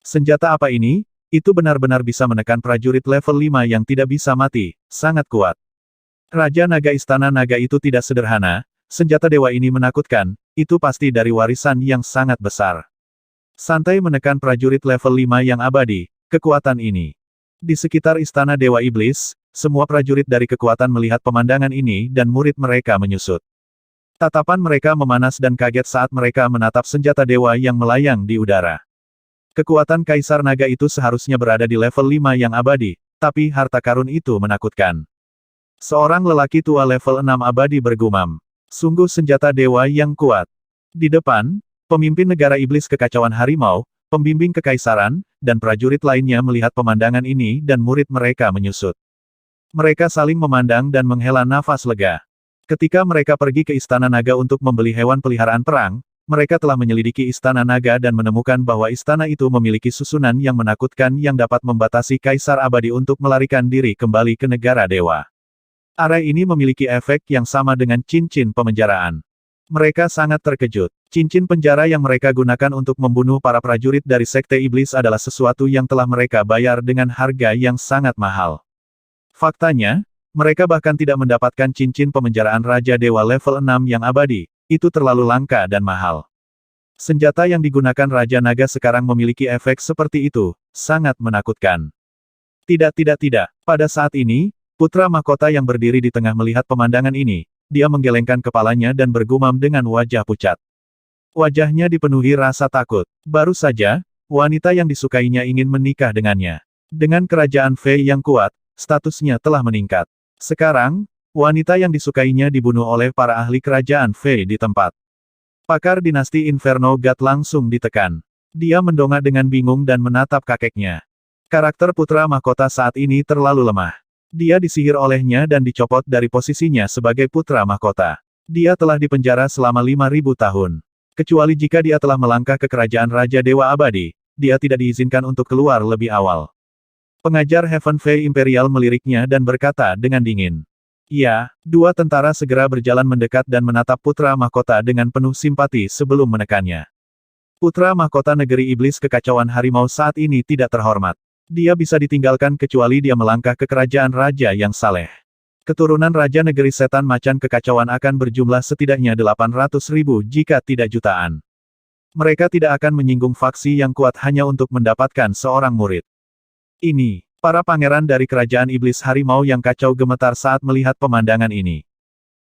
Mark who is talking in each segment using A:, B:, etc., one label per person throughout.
A: Senjata apa ini? Itu benar-benar bisa menekan prajurit level 5 yang tidak bisa mati, sangat kuat. Raja Naga Istana Naga itu tidak sederhana, senjata dewa ini menakutkan, itu pasti dari warisan yang sangat besar. Santai menekan prajurit level 5 yang abadi, kekuatan ini. Di sekitar Istana Dewa Iblis, semua prajurit dari kekuatan melihat pemandangan ini dan murid mereka menyusut. Tatapan mereka memanas dan kaget saat mereka menatap senjata dewa yang melayang di udara. Kekuatan Kaisar Naga itu seharusnya berada di level 5 yang abadi, tapi harta karun itu menakutkan. Seorang lelaki tua level 6 abadi bergumam. Sungguh senjata dewa yang kuat. Di depan, pemimpin negara iblis kekacauan harimau, pembimbing kekaisaran, dan prajurit lainnya melihat pemandangan ini dan murid mereka menyusut. Mereka saling memandang dan menghela nafas lega. Ketika mereka pergi ke Istana Naga untuk membeli hewan peliharaan perang, mereka telah menyelidiki Istana Naga dan menemukan bahwa istana itu memiliki susunan yang menakutkan yang dapat membatasi Kaisar Abadi untuk melarikan diri kembali ke negara dewa. Area ini memiliki efek yang sama dengan cincin pemenjaraan. Mereka sangat terkejut. Cincin penjara yang mereka gunakan untuk membunuh para prajurit dari Sekte Iblis adalah sesuatu yang telah mereka bayar dengan harga yang sangat mahal. Faktanya, mereka bahkan tidak mendapatkan cincin pemenjaraan Raja Dewa level 6 yang abadi. Itu terlalu langka dan mahal. Senjata yang digunakan Raja Naga sekarang memiliki efek seperti itu, sangat menakutkan. Tidak. Pada saat ini, Putra Mahkota yang berdiri di tengah melihat pemandangan ini, dia menggelengkan kepalanya dan bergumam dengan wajah pucat. Wajahnya dipenuhi rasa takut. Baru saja, wanita yang disukainya ingin menikah dengannya. Dengan kerajaan Fei yang kuat, statusnya telah meningkat. Sekarang, wanita yang disukainya dibunuh oleh para ahli kerajaan Fei di tempat. Pakar dinasti Inferno God langsung ditekan. Dia mendongak dengan bingung dan menatap kakeknya. Karakter Putra Mahkota saat ini terlalu lemah. Dia disihir olehnya dan dicopot dari posisinya sebagai Putra Mahkota. Dia telah dipenjara selama 5.000 tahun. Kecuali jika dia telah melangkah ke kerajaan Raja Dewa Abadi, dia tidak diizinkan untuk keluar lebih awal. Pengajar Heaven Fei Imperial meliriknya dan berkata dengan dingin. Ya, dua tentara segera berjalan mendekat dan menatap Putra Mahkota dengan penuh simpati sebelum menekannya. Putra Mahkota Negeri Iblis Kekacauan Harimau saat ini tidak terhormat. Dia bisa ditinggalkan kecuali dia melangkah ke kerajaan Raja yang saleh. Keturunan Raja Negeri Setan Macan Kekacauan akan berjumlah setidaknya 800.000 jika tidak jutaan. Mereka tidak akan menyinggung faksi yang kuat hanya untuk mendapatkan seorang murid. Ini. Para pangeran dari kerajaan iblis harimau yang kacau gemetar saat melihat pemandangan ini.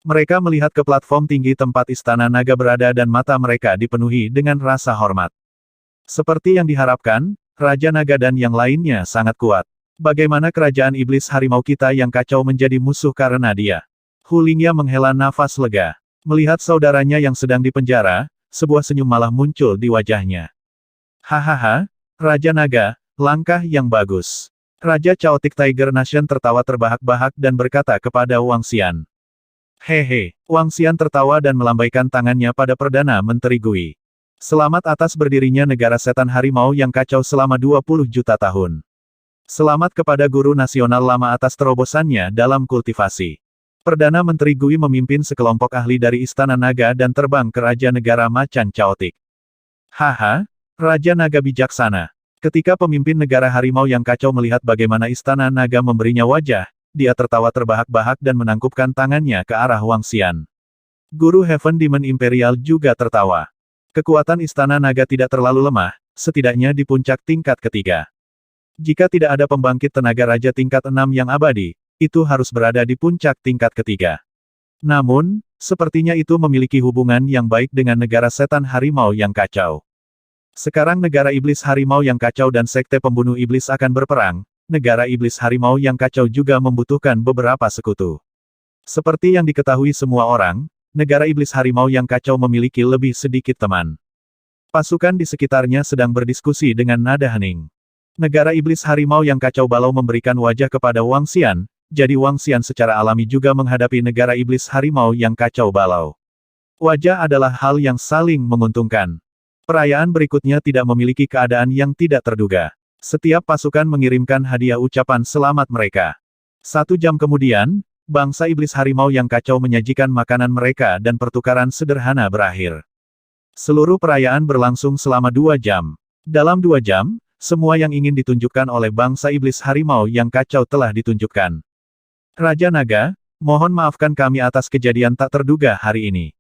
A: Mereka melihat ke platform tinggi tempat Istana Naga berada dan mata mereka dipenuhi dengan rasa hormat. Seperti yang diharapkan, Raja Naga dan yang lainnya sangat kuat. Bagaimana kerajaan iblis harimau kita yang kacau menjadi musuh karena dia? Hulingya menghela nafas lega. Melihat saudaranya yang sedang dipenjara, sebuah senyum malah muncul di wajahnya. Hahaha, Raja Naga, langkah yang bagus. Raja Chaotic Tiger Nation tertawa terbahak-bahak dan berkata kepada Wang Xian. Hehe, Wang Xian tertawa dan melambaikan tangannya pada Perdana Menteri Gui. Selamat atas berdirinya negara setan harimau yang kacau selama 20 juta tahun. Selamat kepada Guru Nasional Lama atas terobosannya dalam kultivasi. Perdana Menteri Gui memimpin sekelompok ahli dari Istana Naga dan terbang ke Raja Negara Macan Chaotic. Haha, Raja Naga bijaksana. Ketika pemimpin negara harimau yang kacau melihat bagaimana Istana Naga memberinya wajah, dia tertawa terbahak-bahak dan menangkupkan tangannya ke arah Wang Xian. Guru Heaven Demon Imperial juga tertawa. Kekuatan Istana Naga tidak terlalu lemah, setidaknya di puncak tingkat ketiga. Jika tidak ada pembangkit tenaga raja tingkat 6 yang abadi, itu harus berada di puncak tingkat ketiga. Namun, sepertinya itu memiliki hubungan yang baik dengan negara setan harimau yang kacau. Sekarang negara iblis harimau yang kacau dan sekte pembunuh iblis akan berperang, negara iblis harimau yang kacau juga membutuhkan beberapa sekutu. Seperti yang diketahui semua orang, negara iblis harimau yang kacau memiliki lebih sedikit teman. Pasukan di sekitarnya sedang berdiskusi dengan nada hening. Negara iblis harimau yang kacau balau memberikan wajah kepada Wang Xian, jadi Wang Xian secara alami juga menghadapi negara iblis harimau yang kacau balau. Wajah adalah hal yang saling menguntungkan. Perayaan berikutnya tidak memiliki keadaan yang tidak terduga. Setiap pasukan mengirimkan hadiah ucapan selamat mereka. 1 jam kemudian, bangsa iblis harimau yang kacau menyajikan makanan mereka dan pertukaran sederhana berakhir. Seluruh perayaan berlangsung selama 2 jam. Dalam 2 jam, semua yang ingin ditunjukkan oleh bangsa iblis harimau yang kacau telah ditunjukkan. Raja Naga, mohon maafkan kami atas kejadian tak terduga hari ini.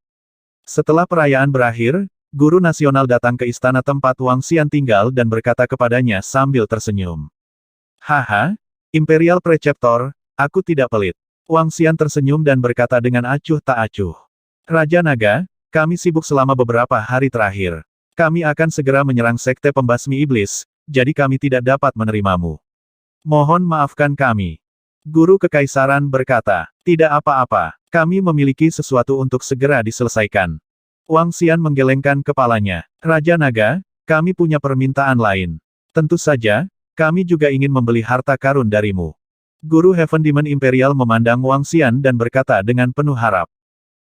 A: Setelah perayaan berakhir, guru nasional datang ke istana tempat Wang Xian tinggal dan berkata kepadanya sambil tersenyum. Haha, Imperial Preceptor, aku tidak pelit. Wang Xian tersenyum dan berkata dengan acuh tak acuh. Raja Naga, kami sibuk selama beberapa hari terakhir. Kami akan segera menyerang sekte pembasmi iblis, jadi kami tidak dapat menerimamu. Mohon maafkan kami. Guru Kekaisaran berkata, tidak apa-apa, kami memiliki sesuatu untuk segera diselesaikan. Wang Xian menggelengkan kepalanya. Raja Naga, kami punya permintaan lain. Tentu saja, kami juga ingin membeli harta karun darimu. Guru Heaven Demon Imperial memandang Wang Xian dan berkata dengan penuh harap.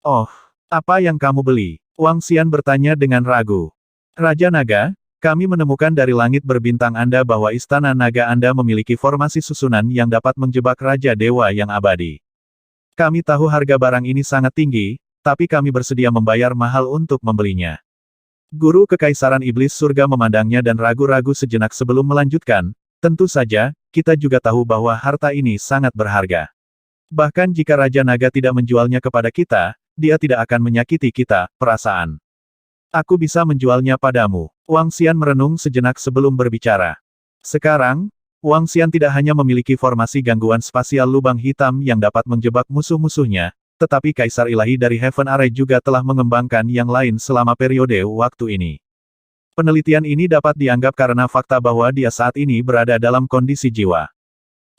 A: Oh, apa yang kamu beli? Wang Xian bertanya dengan ragu. Raja Naga, kami menemukan dari langit berbintang Anda bahwa istana naga Anda memiliki formasi susunan yang dapat menjebak Raja Dewa yang abadi. Kami tahu harga barang ini sangat tinggi, tapi kami bersedia membayar mahal untuk membelinya. Guru Kekaisaran Iblis Surga memandangnya dan ragu-ragu sejenak sebelum melanjutkan, tentu saja, kita juga tahu bahwa harta ini sangat berharga. Bahkan jika Raja Naga tidak menjualnya kepada kita, dia tidak akan menyakiti kita, perasaan. Aku bisa menjualnya padamu. Wang Xian merenung sejenak sebelum berbicara. Sekarang, Wang Xian tidak hanya memiliki formasi gangguan spasial lubang hitam yang dapat menjebak musuh-musuhnya, tetapi Kaisar Ilahi dari Heaven Array juga telah mengembangkan yang lain selama periode waktu ini. Penelitian ini dapat dianggap karena fakta bahwa dia saat ini berada dalam kondisi jiwa.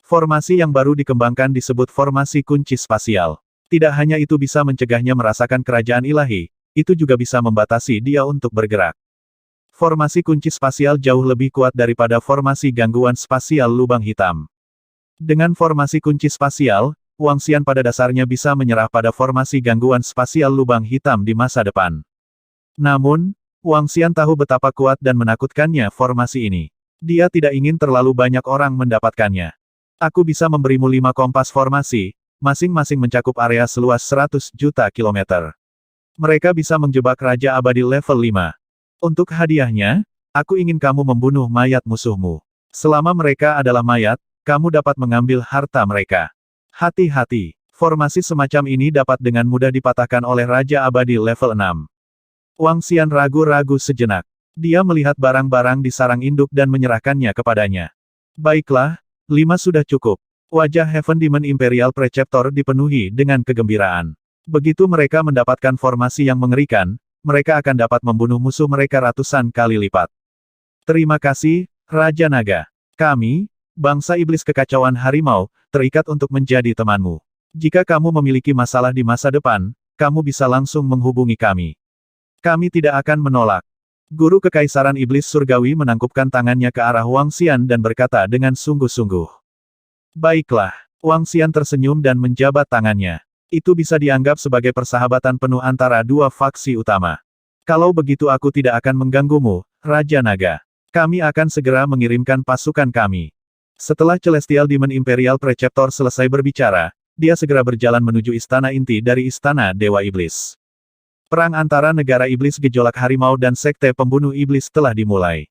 A: Formasi yang baru dikembangkan disebut formasi kunci spasial. Tidak hanya itu bisa mencegahnya merasakan kerajaan ilahi, itu juga bisa membatasi dia untuk bergerak. Formasi kunci spasial jauh lebih kuat daripada formasi gangguan spasial lubang hitam. Dengan formasi kunci spasial, Wang Xian pada dasarnya bisa menyerah pada formasi gangguan spasial lubang hitam di masa depan. Namun, Wang Xian tahu betapa kuat dan menakutkannya formasi ini. Dia tidak ingin terlalu banyak orang mendapatkannya. Aku bisa memberimu 5 kompas formasi, masing-masing mencakup area seluas 100 juta kilometer. Mereka bisa menjebak Raja Abadi level 5. Untuk hadiahnya, aku ingin kamu membunuh mayat musuhmu. Selama mereka adalah mayat, kamu dapat mengambil harta mereka. Hati-hati, formasi semacam ini dapat dengan mudah dipatahkan oleh Raja Abadi level 6. Wang Xian ragu-ragu sejenak. Dia melihat barang-barang di sarang induk dan menyerahkannya kepadanya. Baiklah, 5 sudah cukup. Wajah Heaven Demon Imperial Preceptor dipenuhi dengan kegembiraan. Begitu mereka mendapatkan formasi yang mengerikan, mereka akan dapat membunuh musuh mereka ratusan kali lipat. Terima kasih, Raja Naga. Kami, bangsa iblis kekacauan harimau, terikat untuk menjadi temanmu. Jika kamu memiliki masalah di masa depan, kamu bisa langsung menghubungi kami. Kami tidak akan menolak. Guru Kekaisaran Iblis Surgawi menangkupkan tangannya ke arah Wang Xian dan berkata dengan sungguh-sungguh. Baiklah, Wang Xian tersenyum dan menjabat tangannya. Itu bisa dianggap sebagai persahabatan penuh antara dua faksi utama. Kalau begitu aku tidak akan mengganggumu, Raja Naga. Kami akan segera mengirimkan pasukan kami. Setelah Celestial Demon Imperial Preceptor selesai berbicara, dia segera berjalan menuju istana inti dari Istana Dewa Iblis. Perang antara negara iblis gejolak harimau dan sekte pembunuh iblis telah dimulai.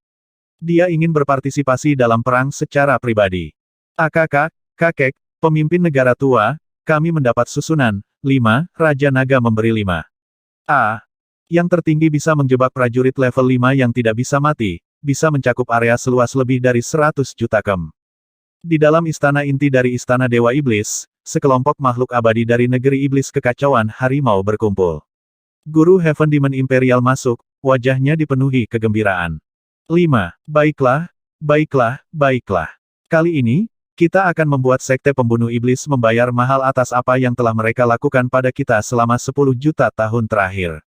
A: Dia ingin berpartisipasi dalam perang secara pribadi. Kakek, pemimpin negara tua, kami mendapat susunan, 5, Raja Naga memberi 5. Yang tertinggi bisa menjebak prajurit level 5 yang tidak bisa mati, bisa mencakup area seluas lebih dari 100 juta kem. Di dalam istana inti dari Istana Dewa Iblis, sekelompok makhluk abadi dari negeri iblis kekacauan harimau berkumpul. Guru Heaven Demon Imperial masuk, wajahnya dipenuhi kegembiraan. 5. Baiklah. Kali ini, kita akan membuat sekte pembunuh iblis membayar mahal atas apa yang telah mereka lakukan pada kita selama 10 juta tahun terakhir.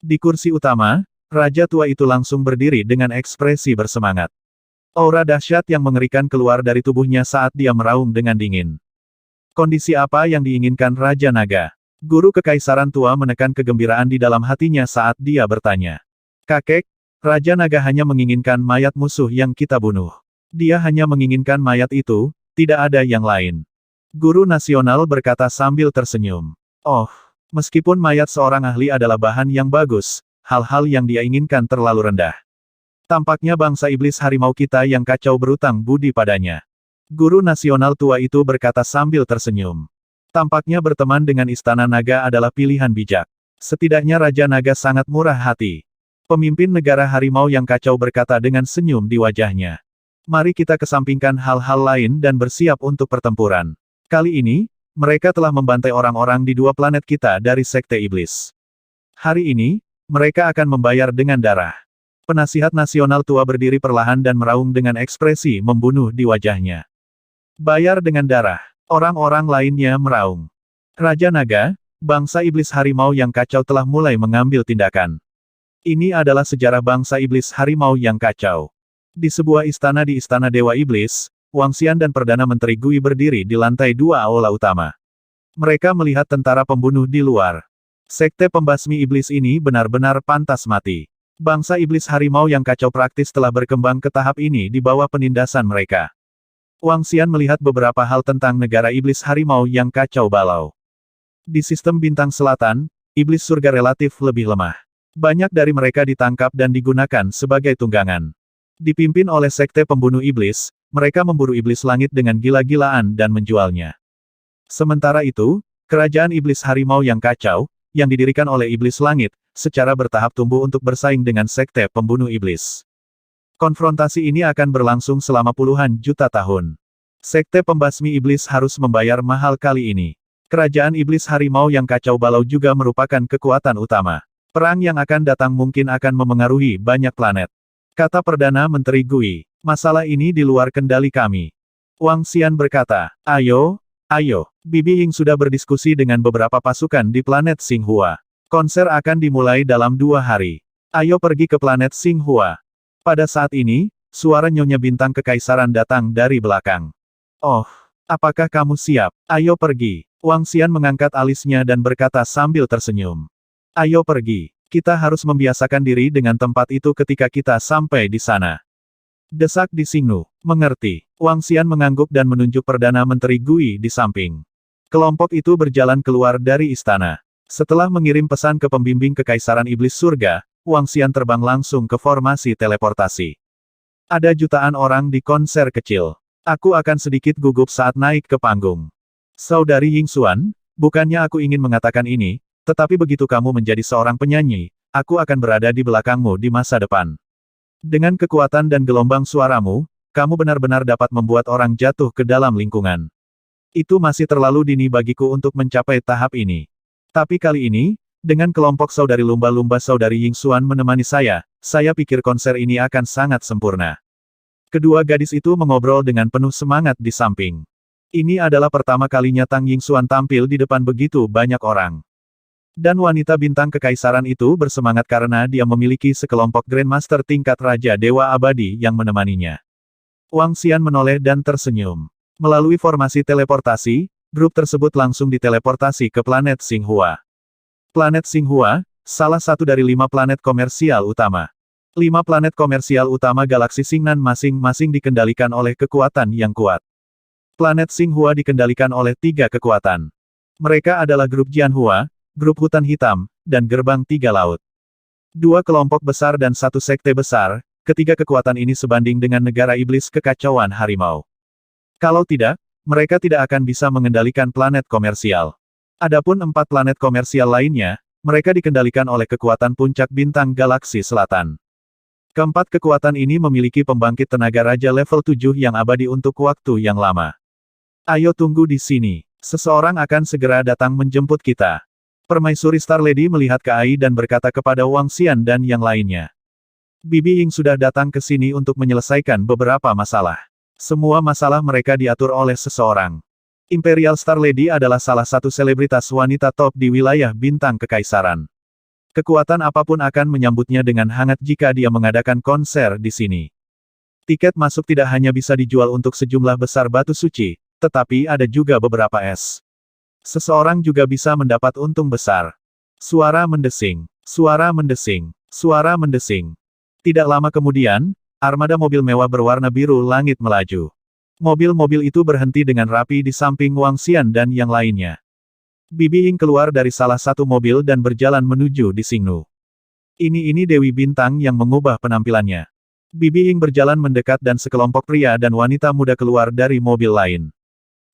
A: Di kursi utama, Raja tua itu langsung berdiri dengan ekspresi bersemangat. Aura dahsyat yang mengerikan keluar dari tubuhnya saat dia meraung dengan dingin. Kondisi apa yang diinginkan Raja Naga? Guru Kekaisaran tua menekan kegembiraan di dalam hatinya saat dia bertanya. Kakek, Raja Naga hanya menginginkan mayat musuh yang kita bunuh. Dia hanya menginginkan mayat itu, tidak ada yang lain. Guru Nasional berkata sambil tersenyum. Oh, meskipun mayat seorang ahli adalah bahan yang bagus, hal-hal yang dia inginkan terlalu rendah. Tampaknya bangsa iblis harimau kita yang kacau berutang budi padanya. Guru nasional tua itu berkata sambil tersenyum. Tampaknya berteman dengan Istana Naga adalah pilihan bijak. Setidaknya Raja Naga sangat murah hati. Pemimpin negara harimau yang kacau berkata dengan senyum di wajahnya. Mari kita kesampingkan hal-hal lain dan bersiap untuk pertempuran. Kali ini, mereka telah membantai orang-orang di 2 planet kita dari Sekte Iblis. Hari ini, mereka akan membayar dengan darah. Penasihat nasional tua berdiri perlahan dan meraung dengan ekspresi membunuh di wajahnya. Bayar dengan darah. Orang-orang lainnya meraung. Raja Naga, bangsa iblis harimau yang kacau telah mulai mengambil tindakan. Ini adalah sejarah bangsa iblis harimau yang kacau. Di sebuah istana di Istana Dewa Iblis, Wang Xian dan Perdana Menteri Gui berdiri di lantai 2 aula utama. Mereka melihat tentara pembunuh di luar. Sekte pembasmi iblis ini benar-benar pantas mati. Bangsa iblis harimau yang kacau praktis telah berkembang ke tahap ini di bawah penindasan mereka. Wang Xian melihat beberapa hal tentang negara iblis harimau yang kacau balau. Di sistem bintang selatan, iblis surga relatif lebih lemah. Banyak dari mereka ditangkap dan digunakan sebagai tunggangan. Dipimpin oleh sekte pembunuh iblis, mereka memburu iblis langit dengan gila-gilaan dan menjualnya. Sementara itu, kerajaan iblis harimau yang kacau, yang didirikan oleh iblis langit, secara bertahap tumbuh untuk bersaing dengan sekte pembunuh iblis. Konfrontasi ini akan berlangsung selama puluhan juta tahun. Sekte pembasmi iblis harus membayar mahal kali ini. Kerajaan iblis harimau yang kacau balau juga merupakan kekuatan utama. Perang yang akan datang mungkin akan memengaruhi banyak planet. Kata Perdana Menteri Gui. Masalah ini di luar kendali kami. Wang Xian berkata, ayo, Bibi Ying sudah berdiskusi dengan beberapa pasukan di planet Xinghua. Konser akan dimulai dalam 2 hari. Ayo pergi ke planet Xinghua. Pada saat ini, suara Nyonya Bintang Kekaisaran datang dari belakang. Oh, apakah kamu siap? Ayo pergi. Wang Xian mengangkat alisnya dan berkata sambil tersenyum. Ayo pergi. Kita harus membiasakan diri dengan tempat itu ketika kita sampai di sana. Desak di Xingnu. Mengerti. Wang Xian mengangguk dan menunjuk Perdana Menteri Gui di samping. Kelompok itu berjalan keluar dari istana. Setelah mengirim pesan ke pembimbing Kekaisaran Iblis Surga, Wang Xian terbang langsung ke formasi teleportasi. Ada jutaan orang di konser kecil. Aku akan sedikit gugup saat naik ke panggung. Saudari Ying Xuan, bukannya aku ingin mengatakan ini, tetapi begitu kamu menjadi seorang penyanyi, aku akan berada di belakangmu di masa depan. Dengan kekuatan dan gelombang suaramu, kamu benar-benar dapat membuat orang jatuh ke dalam lingkungan. Itu masih terlalu dini bagiku untuk mencapai tahap ini. Tapi kali ini, dengan kelompok saudari lumba-lumba saudari Ying Xuan menemani saya pikir konser ini akan sangat sempurna. Kedua gadis itu mengobrol dengan penuh semangat di samping. Ini adalah pertama kalinya Tang Ying Xuan tampil di depan begitu banyak orang. Dan wanita bintang kekaisaran itu bersemangat karena dia memiliki sekelompok Grandmaster tingkat Raja Dewa Abadi yang menemaninya. Wang Xian menoleh dan tersenyum. Melalui formasi teleportasi, grup tersebut langsung diteleportasi ke planet Xinghua. Planet Xinghua, salah satu dari 5 planet komersial utama. 5 planet komersial utama galaksi Xingnan masing-masing dikendalikan oleh kekuatan yang kuat. Planet Xinghua dikendalikan oleh 3 kekuatan. Mereka adalah grup Jianhua, grup hutan hitam, dan gerbang 3 laut. 2 kelompok besar dan 1 sekte besar, ketiga kekuatan ini sebanding dengan negara iblis kekacauan harimau. Kalau tidak, mereka tidak akan bisa mengendalikan planet komersial. Adapun 4 planet komersial lainnya, mereka dikendalikan oleh kekuatan puncak bintang galaksi selatan. Keempat kekuatan ini memiliki pembangkit tenaga raja level 7 yang abadi untuk waktu yang lama. Ayo tunggu di sini. Seseorang akan segera datang menjemput kita. Permaisuri Star Lady melihat ke Ai dan berkata kepada Wang Xian dan yang lainnya. Bibi Ying sudah datang ke sini untuk menyelesaikan beberapa masalah. Semua masalah mereka diatur oleh seseorang. Imperial Star Lady adalah salah satu selebritas wanita top di wilayah bintang kekaisaran. Kekuatan apapun akan menyambutnya dengan hangat jika dia mengadakan konser di sini. Tiket masuk tidak hanya bisa dijual untuk sejumlah besar batu suci, tetapi ada juga beberapa es. Seseorang juga bisa mendapat untung besar. Suara mendesing, suara mendesing, suara mendesing. Tidak lama kemudian, armada mobil mewah berwarna biru langit melaju. Mobil-mobil itu berhenti dengan rapi di samping Wang Xian dan yang lainnya. Bibi Ying keluar dari salah satu mobil dan berjalan menuju di Xingnu. Ini Dewi Bintang yang mengubah penampilannya. Bibi Ying berjalan mendekat dan sekelompok pria dan wanita muda keluar dari mobil lain.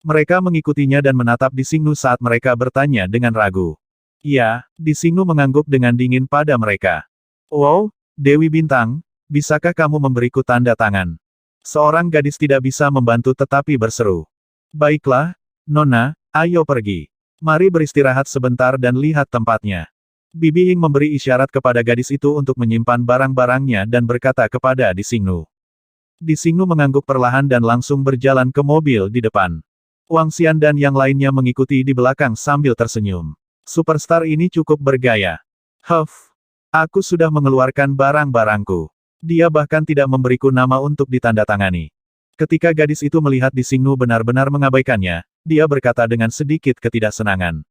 A: Mereka mengikutinya dan menatap Di Xingnu saat mereka bertanya dengan ragu. Ya, Di Xingnu mengangguk dengan dingin pada mereka. Wow, Dewi Bintang, bisakah kamu memberiku tanda tangan? Seorang gadis tidak bisa membantu tetapi berseru. Baiklah, Nona, ayo pergi. Mari beristirahat sebentar dan lihat tempatnya. Bibi Ying memberi isyarat kepada gadis itu untuk menyimpan barang-barangnya dan berkata kepada Di Xingnu. Di Xingnu mengangguk perlahan dan langsung berjalan ke mobil di depan. Wang Xian dan yang lainnya mengikuti di belakang sambil tersenyum. Superstar ini cukup bergaya. Huff, aku sudah mengeluarkan barang-barangku. Dia bahkan tidak memberiku nama untuk ditandatangani. Ketika gadis itu melihat Di Xingnu benar-benar mengabaikannya, dia berkata dengan sedikit ketidaksenangan.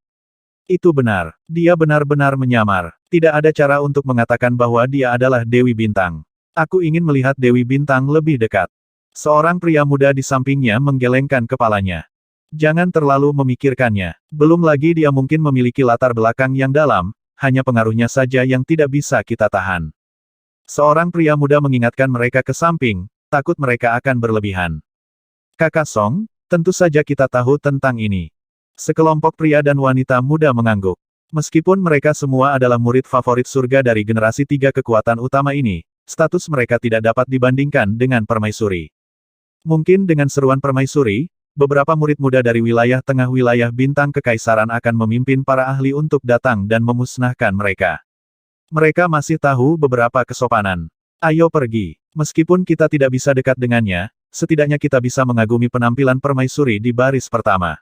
A: Itu benar, dia benar-benar menyamar. Tidak ada cara untuk mengatakan bahwa dia adalah Dewi Bintang. Aku ingin melihat Dewi Bintang lebih dekat. Seorang pria muda di sampingnya menggelengkan kepalanya. Jangan terlalu memikirkannya. Belum lagi dia mungkin memiliki latar belakang yang dalam, hanya pengaruhnya saja yang tidak bisa kita tahan. Seorang pria muda mengingatkan mereka ke samping, takut mereka akan berlebihan. Kakak Song, tentu saja kita tahu tentang ini. Sekelompok pria dan wanita muda mengangguk. Meskipun mereka semua adalah murid favorit surga dari generasi 3 kekuatan utama ini, status mereka tidak dapat dibandingkan dengan permaisuri. Mungkin dengan seruan permaisuri, beberapa murid muda dari wilayah tengah wilayah bintang kekaisaran akan memimpin para ahli untuk datang dan memusnahkan mereka. Mereka masih tahu beberapa kesopanan. Ayo pergi. Meskipun kita tidak bisa dekat dengannya, setidaknya kita bisa mengagumi penampilan permaisuri di baris pertama.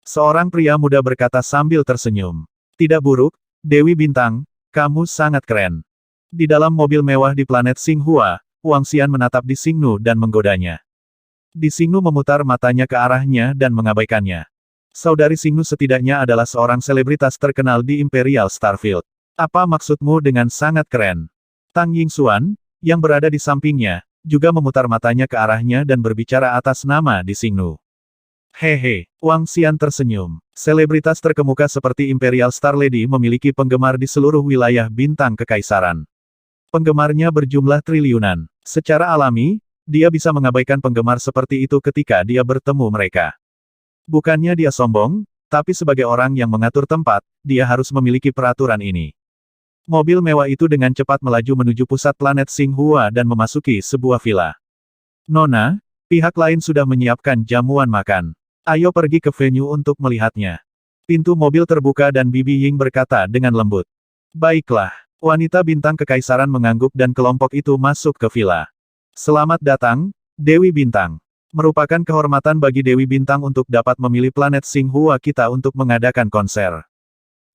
A: Seorang pria muda berkata sambil tersenyum. Tidak buruk, Dewi Bintang, kamu sangat keren. Di dalam mobil mewah di planet Xinghua, Wang Xian menatap Di Xingnu dan menggodanya. Di Xingnu memutar matanya ke arahnya dan mengabaikannya. Saudari Xingnu setidaknya adalah seorang selebritas terkenal di Imperial Starfield. Apa maksudmu dengan sangat keren? Tang Yingxuan, yang berada di sampingnya, juga memutar matanya ke arahnya dan berbicara atas nama Di Xingnu. Hehe, Wang Xian tersenyum. Selebritas terkemuka seperti Imperial Star Lady memiliki penggemar di seluruh wilayah bintang kekaisaran. Penggemarnya berjumlah triliunan. Secara alami, dia bisa mengabaikan penggemar seperti itu ketika dia bertemu mereka. Bukannya dia sombong, tapi sebagai orang yang mengatur tempat, dia harus memiliki peraturan ini. Mobil mewah itu dengan cepat melaju menuju pusat planet Xinghua dan memasuki sebuah villa. Nona, pihak lain sudah menyiapkan jamuan makan. Ayo pergi ke venue untuk melihatnya. Pintu mobil terbuka dan Bibi Ying berkata dengan lembut. Baiklah, wanita bintang kekaisaran mengangguk dan kelompok itu masuk ke villa. Selamat datang, Dewi Bintang. Merupakan kehormatan bagi Dewi Bintang untuk dapat memilih planet Xinghua kita untuk mengadakan konser.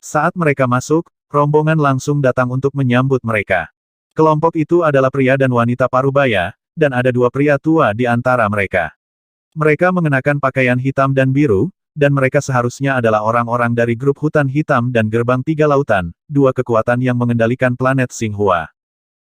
A: Saat mereka masuk, rombongan langsung datang untuk menyambut mereka. Kelompok itu adalah pria dan wanita parubaya, dan ada dua pria tua di antara mereka. Mereka mengenakan pakaian hitam dan biru, dan mereka seharusnya adalah orang-orang dari grup hutan hitam dan gerbang tiga lautan, dua kekuatan yang mengendalikan planet Xinghua.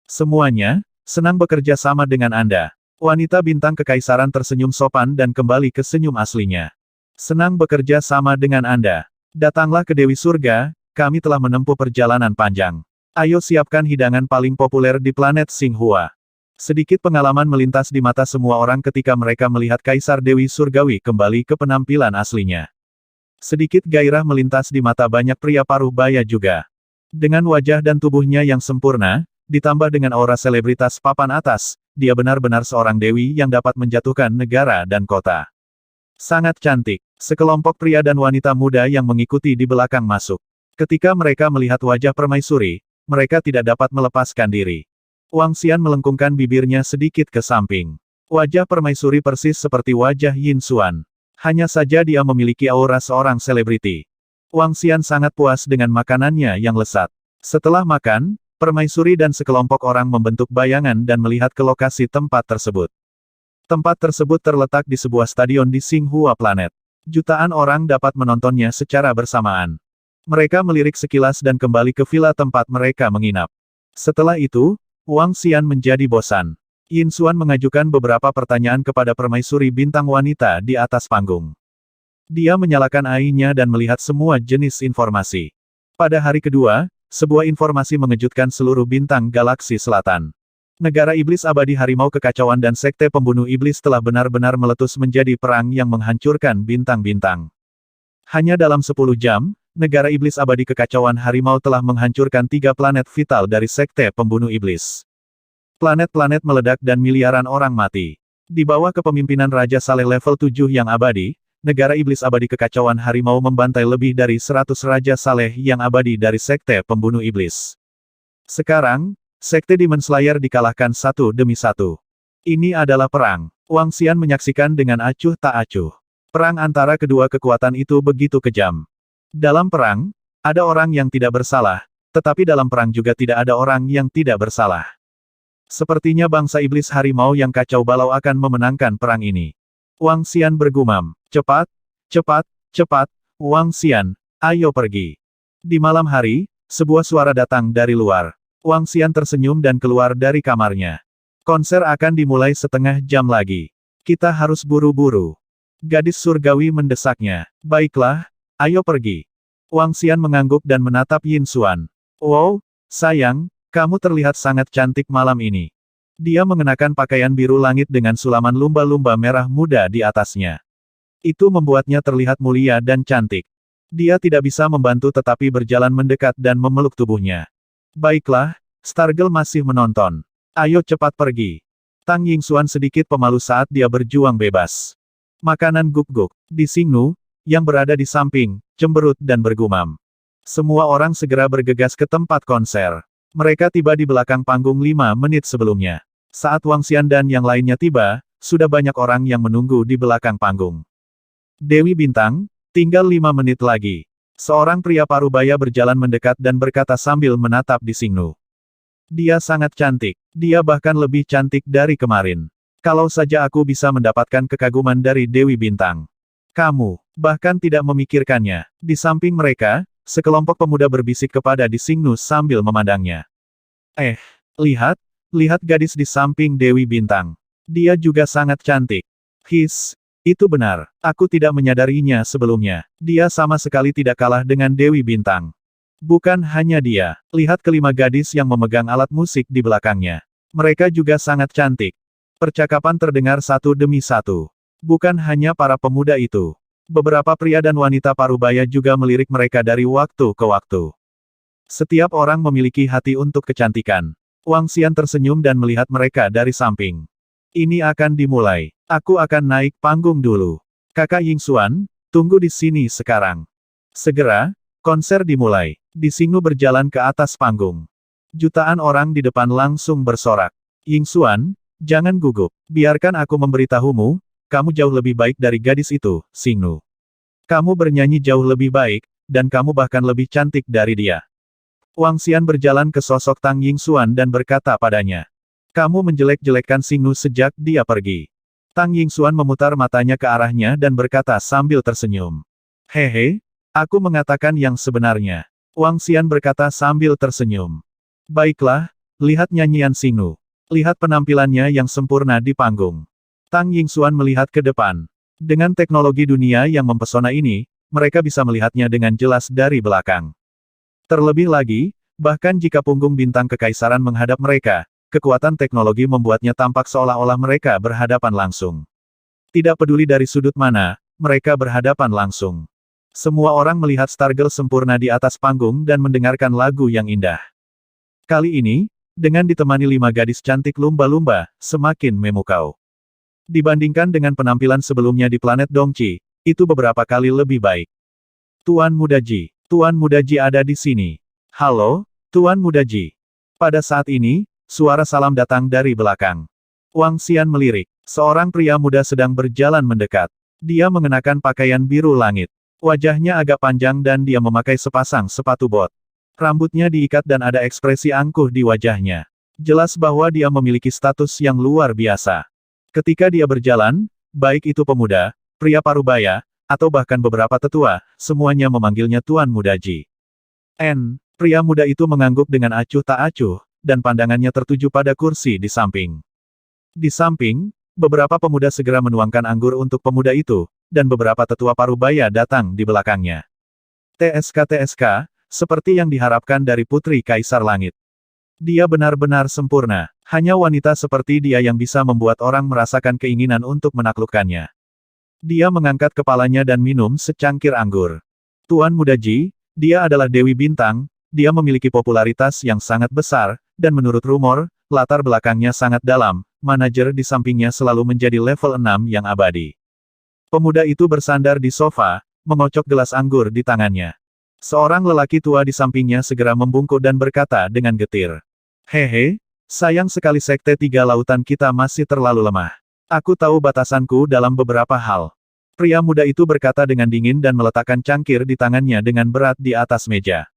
A: Semuanya, senang bekerja sama dengan Anda. Wanita bintang kekaisaran tersenyum sopan dan kembali ke senyum aslinya. Senang bekerja sama dengan Anda. Datanglah ke Dewi Surga, kami telah menempuh perjalanan panjang. Ayo siapkan hidangan paling populer di planet Xinghua. Sedikit pengalaman melintas di mata semua orang ketika mereka melihat Kaisar Dewi Surgawi kembali ke penampilan aslinya. Sedikit gairah melintas di mata banyak pria parubaya juga. Dengan wajah dan tubuhnya yang sempurna, ditambah dengan aura selebritas papan atas, dia benar-benar seorang dewi yang dapat menjatuhkan negara dan kota. Sangat cantik. Sekelompok pria dan wanita muda yang mengikuti di belakang masuk. Ketika mereka melihat wajah permaisuri, mereka tidak dapat melepaskan diri. Wang Xian melengkungkan bibirnya sedikit ke samping. Wajah permaisuri persis seperti wajah Yin Xuan. Hanya saja dia memiliki aura seorang selebriti. Wang Xian sangat puas dengan makanannya yang lezat. Setelah makan, permaisuri dan sekelompok orang membentuk bayangan dan melihat ke lokasi tempat tersebut. Tempat tersebut terletak di sebuah stadion di Xinghua Planet. Jutaan orang dapat menontonnya secara bersamaan. Mereka melirik sekilas dan kembali ke villa tempat mereka menginap. Setelah itu, Wang Xian menjadi bosan. Yin Xuan mengajukan beberapa pertanyaan kepada permaisuri bintang wanita di atas panggung. Dia menyalakan AI-nya dan melihat semua jenis informasi. Pada hari kedua, sebuah informasi mengejutkan seluruh bintang galaksi selatan. Negara Iblis Abadi Harimau Kekacauan dan Sekte Pembunuh Iblis telah benar-benar meletus menjadi perang yang menghancurkan bintang-bintang. Hanya dalam 10 jam, Negara Iblis Abadi Kekacauan Harimau telah menghancurkan 3 planet vital dari Sekte Pembunuh Iblis. Planet-planet meledak dan miliaran orang mati. Di bawah kepemimpinan Raja Saleh level 7 yang abadi, Negara Iblis Abadi Kekacauan Harimau membantai lebih dari 100 Raja Saleh yang abadi dari Sekte Pembunuh Iblis. Sekarang, Sekte Demon Slayer dikalahkan satu demi satu. Ini adalah perang. Wang Xian menyaksikan dengan acuh tak acuh. Perang antara kedua kekuatan itu begitu kejam. Dalam perang, ada orang yang tidak bersalah, tetapi dalam perang juga tidak ada orang yang tidak bersalah. Sepertinya bangsa iblis harimau yang kacau balau akan memenangkan perang ini. Wang Xian bergumam, cepat, cepat, cepat, Wang Xian, ayo pergi. Di malam hari, sebuah suara datang dari luar. Wang Xian tersenyum dan keluar dari kamarnya. Konser akan dimulai setengah jam lagi. Kita harus buru-buru. Gadis surgawi mendesaknya. Baiklah, ayo pergi. Wang Xian mengangguk dan menatap Yin Xuan. Wow, sayang, kamu terlihat sangat cantik malam ini. Dia mengenakan pakaian biru langit dengan sulaman lumba-lumba merah muda di atasnya. Itu membuatnya terlihat mulia dan cantik. Dia tidak bisa membantu tetapi berjalan mendekat dan memeluk tubuhnya. Baiklah, Stargirl masih menonton. Ayo cepat pergi. Tang Yingxuan sedikit pemalu saat dia berjuang bebas. Makanan guk-guk. Di Xingnu, yang berada di samping, cemberut dan bergumam. Semua orang segera bergegas ke tempat konser. Mereka tiba di belakang panggung 5 menit sebelumnya. Saat Wang Xian dan yang lainnya tiba, sudah banyak orang yang menunggu di belakang panggung. Dewi Bintang, tinggal 5 menit lagi. Seorang pria parubaya berjalan mendekat dan berkata sambil menatap di Xingnu. Dia sangat cantik. Dia bahkan lebih cantik dari kemarin. Kalau saja aku bisa mendapatkan kekaguman dari Dewi Bintang. Kamu, bahkan tidak memikirkannya. Di samping mereka, sekelompok pemuda berbisik kepada di Xingnu sambil memandangnya. Lihat, lihat gadis di samping Dewi Bintang. Dia juga sangat cantik. Itu benar. Aku tidak menyadarinya sebelumnya. Dia sama sekali tidak kalah dengan Dewi Bintang. Bukan hanya dia. Lihat kelima gadis yang memegang alat musik di belakangnya. Mereka juga sangat cantik. Percakapan terdengar satu demi satu. Bukan hanya para pemuda itu. Beberapa pria dan wanita parubaya juga melirik mereka dari waktu ke waktu. Setiap orang memiliki hati untuk kecantikan. Wang Xian tersenyum dan melihat mereka dari samping. Ini akan dimulai. Aku akan naik panggung dulu. Kakak Yingxuan, tunggu di sini sekarang. Segera, konser dimulai. Di Xingnu berjalan ke atas panggung. Jutaan orang di depan langsung bersorak. Yingxuan, jangan gugup. Biarkan aku memberitahumu, kamu jauh lebih baik dari gadis itu, Xingnu. Kamu bernyanyi jauh lebih baik, dan kamu bahkan lebih cantik dari dia. Wang Xian berjalan ke sosok Tang Yingxuan dan berkata padanya. Kamu menjelek-jelekkan Xingnu sejak dia pergi. Tang Yingxuan memutar matanya ke arahnya dan berkata sambil tersenyum. Hehe, aku mengatakan yang sebenarnya. Wang Xian berkata sambil tersenyum. Baiklah, lihat nyanyian Xingnu. Lihat penampilannya yang sempurna di panggung. Tang Yingxuan melihat ke depan. Dengan teknologi dunia yang mempesona ini, mereka bisa melihatnya dengan jelas dari belakang. Terlebih lagi, bahkan jika punggung bintang kekaisaran menghadap mereka, kekuatan teknologi membuatnya tampak seolah-olah mereka berhadapan langsung. Tidak peduli dari sudut mana, mereka berhadapan langsung. Semua orang melihat Stargirl sempurna di atas panggung dan mendengarkan lagu yang indah. Kali ini, dengan ditemani 5 gadis cantik lumba-lumba, semakin memukau. Dibandingkan dengan penampilan sebelumnya di planet Dongqi, itu beberapa kali lebih baik. Tuan Muda Ji. Tuan Muda Ji ada di sini. Halo, Tuan Muda Ji. Pada saat ini, suara salam datang dari belakang. Wang Xian melirik. Seorang pria muda sedang berjalan mendekat. Dia mengenakan pakaian biru langit. Wajahnya agak panjang dan dia memakai sepasang sepatu bot. Rambutnya diikat dan ada ekspresi angkuh di wajahnya. Jelas bahwa dia memiliki status yang luar biasa. Ketika dia berjalan, baik itu pemuda, pria parubaya, atau bahkan beberapa tetua, semuanya memanggilnya Tuan Muda Ji. Pria muda itu mengangguk dengan acuh tak acuh, dan pandangannya tertuju pada kursi di samping. Di samping, beberapa pemuda segera menuangkan anggur untuk pemuda itu, dan beberapa tetua parubaya datang di belakangnya. TSK-TSK, seperti yang diharapkan dari Putri Kaisar Langit. Dia benar-benar sempurna. Hanya wanita seperti dia yang bisa membuat orang merasakan keinginan untuk menaklukkannya. Dia mengangkat kepalanya dan minum secangkir anggur. Tuan Muda Ji, dia adalah Dewi Bintang, dia memiliki popularitas yang sangat besar, dan menurut rumor, latar belakangnya sangat dalam, manajer di sampingnya selalu menjadi level 6 yang abadi. Pemuda itu bersandar di sofa, mengocok gelas anggur di tangannya. Seorang lelaki tua di sampingnya segera membungkuk dan berkata dengan getir. Hehe, sayang sekali sekte tiga lautan kita masih terlalu lemah. Aku tahu batasanku dalam beberapa hal. Pria muda itu berkata dengan dingin dan meletakkan cangkir di tangannya dengan berat di atas meja.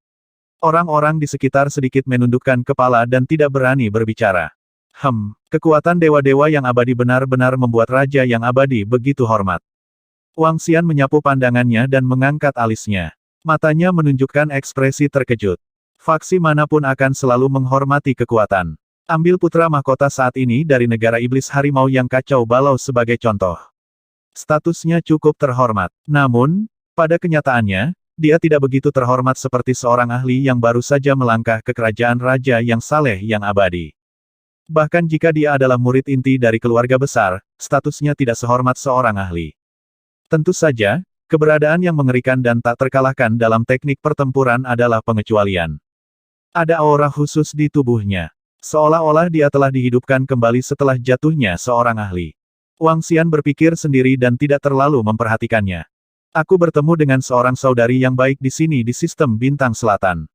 A: Orang-orang di sekitar sedikit menundukkan kepala dan tidak berani berbicara. Kekuatan dewa-dewa yang abadi benar-benar membuat raja yang abadi begitu hormat. Wang Xian menyapu pandangannya dan mengangkat alisnya. Matanya menunjukkan ekspresi terkejut. Faksi manapun akan selalu menghormati kekuatan. Ambil putra mahkota saat ini dari negara iblis harimau yang kacau balau sebagai contoh. Statusnya cukup terhormat. Namun, pada kenyataannya, dia tidak begitu terhormat seperti seorang ahli yang baru saja melangkah ke kerajaan raja yang saleh yang abadi. Bahkan jika dia adalah murid inti dari keluarga besar, statusnya tidak sehormat seorang ahli. Tentu saja, keberadaan yang mengerikan dan tak terkalahkan dalam teknik pertempuran adalah pengecualian. Ada aura khusus di tubuhnya. Seolah-olah dia telah dihidupkan kembali setelah jatuhnya seorang ahli. Wang Xian berpikir sendiri dan tidak terlalu memperhatikannya. Aku bertemu dengan seorang saudari yang baik di sini di sistem bintang selatan.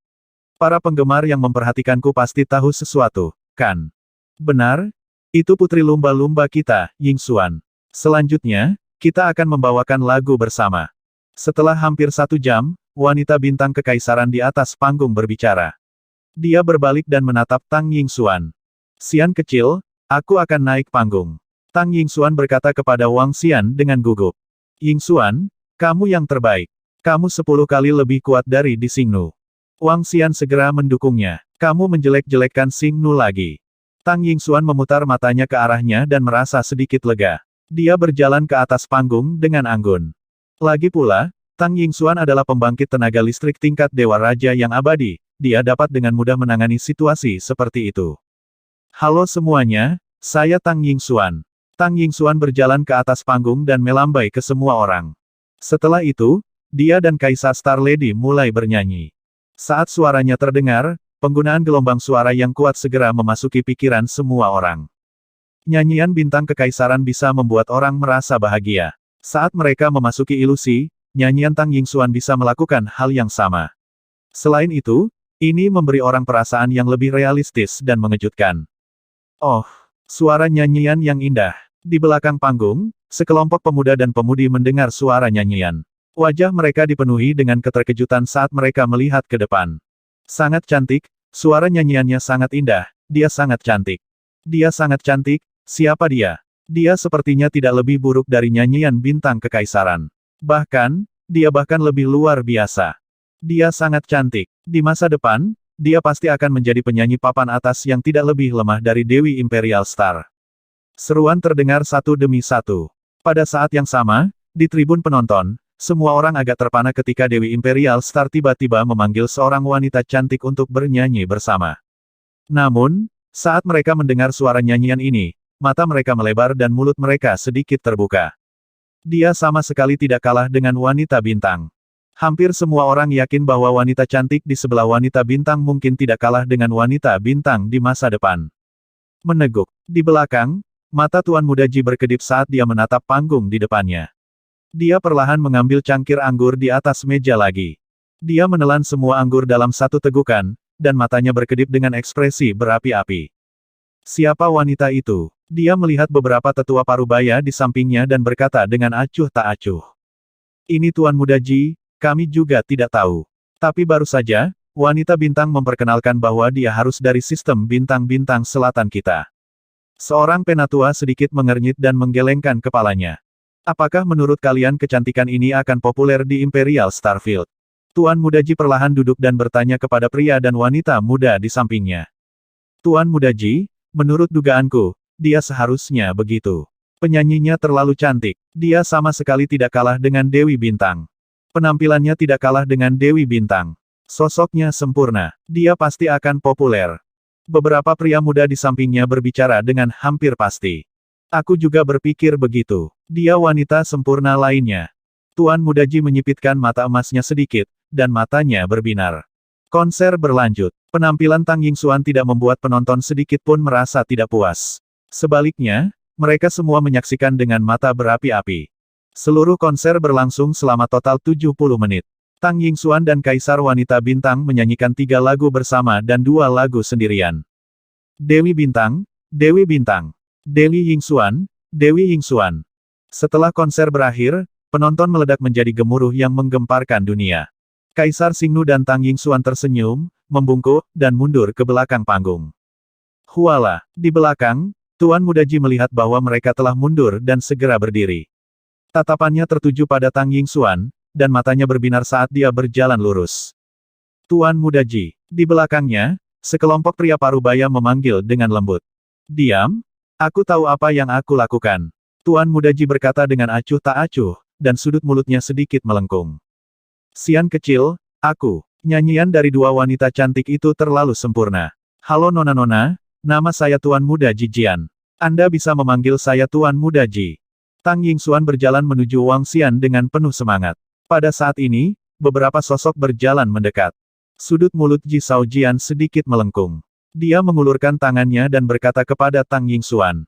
A: Para penggemar yang memperhatikanku pasti tahu sesuatu, kan? Benar? Itu putri lumba-lumba kita, Ying Xuan. Selanjutnya, kita akan membawakan lagu bersama. Setelah hampir 1 jam, wanita bintang kekaisaran di atas panggung berbicara. Dia berbalik dan menatap Tang Yingxuan. Xian kecil, aku akan naik panggung. Tang Yingxuan berkata kepada Wang Xian dengan gugup. Yingxuan, kamu yang terbaik. Kamu 10 kali lebih kuat dari Di Xingnu. Wang Xian segera mendukungnya. Kamu menjelek-jelekkan Xingnu lagi. Tang Yingxuan memutar matanya ke arahnya dan merasa sedikit lega. Dia berjalan ke atas panggung dengan anggun. Lagi pula, Tang Yingxuan adalah pembangkit tenaga listrik tingkat Dewa Raja yang abadi, dia dapat dengan mudah menangani situasi seperti itu. Halo semuanya, saya Tang Yingxuan. Tang Yingxuan berjalan ke atas panggung dan melambai ke semua orang. Setelah itu, dia dan Kaisar Star Lady mulai bernyanyi. Saat suaranya terdengar, penggunaan gelombang suara yang kuat segera memasuki pikiran semua orang. Nyanyian bintang kekaisaran bisa membuat orang merasa bahagia. Saat mereka memasuki ilusi, nyanyian Tang Yingxuan bisa melakukan hal yang sama. Selain itu, ini memberi orang perasaan yang lebih realistis dan mengejutkan. Oh, suara nyanyian yang indah. Di belakang panggung, sekelompok pemuda dan pemudi mendengar suara nyanyian. Wajah mereka dipenuhi dengan keterkejutan saat mereka melihat ke depan. Sangat cantik, suara nyanyiannya sangat indah, dia sangat cantik. Dia sangat cantik. Siapa dia? Dia sepertinya tidak lebih buruk dari nyanyian bintang kekaisaran. Bahkan, dia bahkan lebih luar biasa. Dia sangat cantik. Di masa depan, dia pasti akan menjadi penyanyi papan atas yang tidak lebih lemah dari Dewi Imperial Star. Seruan terdengar satu demi satu. Pada saat yang sama, di tribun penonton, semua orang agak terpana ketika Dewi Imperial Star tiba-tiba memanggil seorang wanita cantik untuk bernyanyi bersama. Namun, saat mereka mendengar suara nyanyian ini, mata mereka melebar dan mulut mereka sedikit terbuka. Dia sama sekali tidak kalah dengan wanita bintang. Hampir semua orang yakin bahwa wanita cantik di sebelah wanita bintang mungkin tidak kalah dengan wanita bintang di masa depan. Meneguk. Di belakang, mata Tuan Muda Ji berkedip saat dia menatap panggung di depannya. Dia perlahan mengambil cangkir anggur di atas meja lagi. Dia menelan semua anggur dalam satu tegukan, dan matanya berkedip dengan ekspresi berapi-api. Siapa wanita itu? Dia melihat beberapa tetua parubaya di sampingnya dan berkata dengan acuh tak acuh. Ini Tuan Muda Ji, kami juga tidak tahu. Tapi baru saja, wanita bintang memperkenalkan bahwa dia harus dari sistem bintang-bintang selatan kita. Seorang penatua sedikit mengernyit dan menggelengkan kepalanya. Apakah menurut kalian kecantikan ini akan populer di Imperial Starfield? Tuan Muda Ji perlahan duduk dan bertanya kepada pria dan wanita muda di sampingnya. Tuan Muda Ji, menurut dugaanku, dia seharusnya begitu. Penyanyinya terlalu cantik. Dia sama sekali tidak kalah dengan Dewi Bintang. Penampilannya tidak kalah dengan Dewi Bintang. Sosoknya sempurna. Dia pasti akan populer. Beberapa pria muda di sampingnya berbicara dengan hampir pasti. Aku juga berpikir begitu. Dia wanita sempurna lainnya. Tuan Muda Ji menyipitkan mata emasnya sedikit, dan matanya berbinar. Konser berlanjut. Penampilan Tang Yingxuan tidak membuat penonton sedikit pun merasa tidak puas. Sebaliknya, mereka semua menyaksikan dengan mata berapi-api. Seluruh konser berlangsung selama total 70 menit. Tang Yingxuan dan Kaisar Wanita Bintang menyanyikan 3 lagu bersama dan 2 lagu sendirian. Dewi Bintang, Dewi Bintang. Dewi Yingxuan, Dewi Yingxuan. Setelah konser berakhir, penonton meledak menjadi gemuruh yang menggemparkan dunia. Kaisar Xingnu dan Tang Yingxuan tersenyum, membungkuk, dan mundur ke belakang panggung. Huala, di belakang, Tuan Muda Ji melihat bahwa mereka telah mundur dan segera berdiri. Tatapannya tertuju pada Tang Yingxuan, dan matanya berbinar saat dia berjalan lurus. Tuan Muda Ji, di belakangnya, sekelompok pria parubaya memanggil dengan lembut. Diam, aku tahu apa yang aku lakukan. Tuan Muda Ji berkata dengan acuh tak acuh, dan sudut mulutnya sedikit melengkung. Sian kecil, aku. Nyanyian dari 2 wanita cantik itu terlalu sempurna. Halo Nona-Nona, nama saya Tuan Muda Ji Jian. Anda bisa memanggil saya Tuan Muda Ji. Tang Yingxuan berjalan menuju Wang Xian dengan penuh semangat. Pada saat ini, beberapa sosok berjalan mendekat. Sudut mulut Ji Shaojian sedikit melengkung. Dia mengulurkan tangannya dan berkata kepada Tang Yingxuan.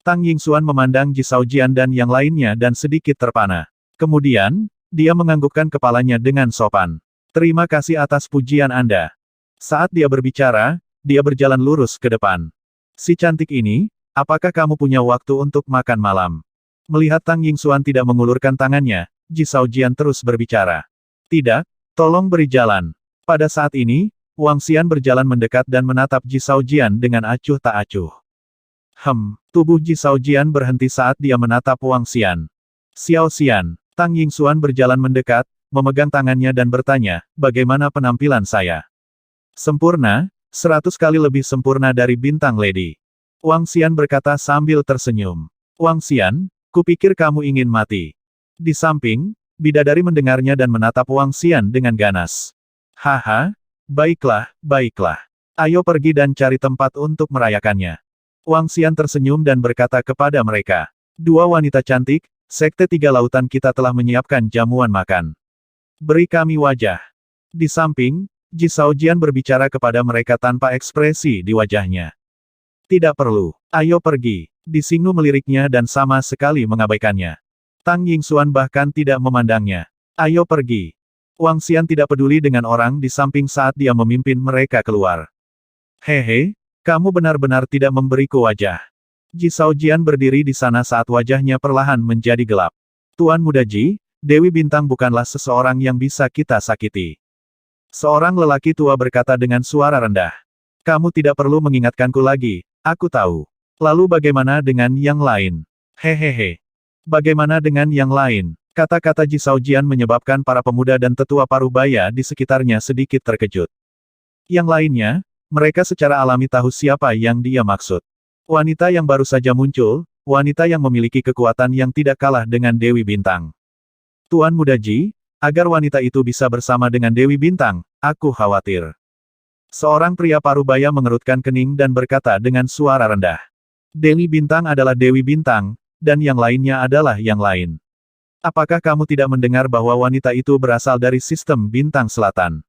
A: Tang Yingxuan memandang Ji Shaojian dan yang lainnya dan sedikit terpana. Kemudian, dia menganggukkan kepalanya dengan sopan. Terima kasih atas pujian Anda. Saat dia berbicara, dia berjalan lurus ke depan. Si cantik ini, apakah kamu punya waktu untuk makan malam? Melihat Tang Yingxuan tidak mengulurkan tangannya, Ji Shaojian terus berbicara. Tidak, tolong beri jalan. Pada saat ini, Wang Xian berjalan mendekat dan menatap Ji Shaojian dengan acuh tak acuh. Tubuh Ji Shaojian berhenti saat dia menatap Wang Xian. Xiao Xian, Tang Yingxuan berjalan mendekat, memegang tangannya dan bertanya, bagaimana penampilan saya? Sempurna, 100 kali lebih sempurna dari bintang lady. Wang Xian berkata sambil tersenyum. Wang Xian, kupikir kamu ingin mati. Di samping, bidadari mendengarnya dan menatap Wang Xian dengan ganas. Haha, baiklah, baiklah. Ayo pergi dan cari tempat untuk merayakannya. Wang Xian tersenyum dan berkata kepada mereka. 2 wanita cantik, Sekte 3 Lautan kita telah menyiapkan jamuan makan. Beri kami wajah. Di samping, Ji Shaojian berbicara kepada mereka tanpa ekspresi di wajahnya. Tidak perlu. Ayo pergi. Di Xingnu meliriknya dan sama sekali mengabaikannya. Tang Yingxuan bahkan tidak memandangnya. Ayo pergi. Wang Xian tidak peduli dengan orang di samping saat dia memimpin mereka keluar. Hehe, kamu benar-benar tidak memberiku wajah. Ji Shaojian berdiri di sana saat wajahnya perlahan menjadi gelap. Tuan Muda Ji, Dewi Bintang bukanlah seseorang yang bisa kita sakiti. Seorang lelaki tua berkata dengan suara rendah. Kamu tidak perlu mengingatkanku lagi, aku tahu. Lalu bagaimana dengan yang lain? Hehehe. Bagaimana dengan yang lain? Kata-kata Ji Shaojian menyebabkan para pemuda dan tetua parubaya di sekitarnya sedikit terkejut. Yang lainnya, mereka secara alami tahu siapa yang dia maksud. Wanita yang baru saja muncul, wanita yang memiliki kekuatan yang tidak kalah dengan Dewi Bintang. Tuan Muda Ji, agar wanita itu bisa bersama dengan Dewi Bintang, aku khawatir. Seorang pria parubaya mengerutkan kening dan berkata dengan suara rendah. Dewi Bintang adalah Dewi Bintang, dan yang lainnya adalah yang lain. Apakah kamu tidak mendengar bahwa wanita itu berasal dari sistem bintang selatan?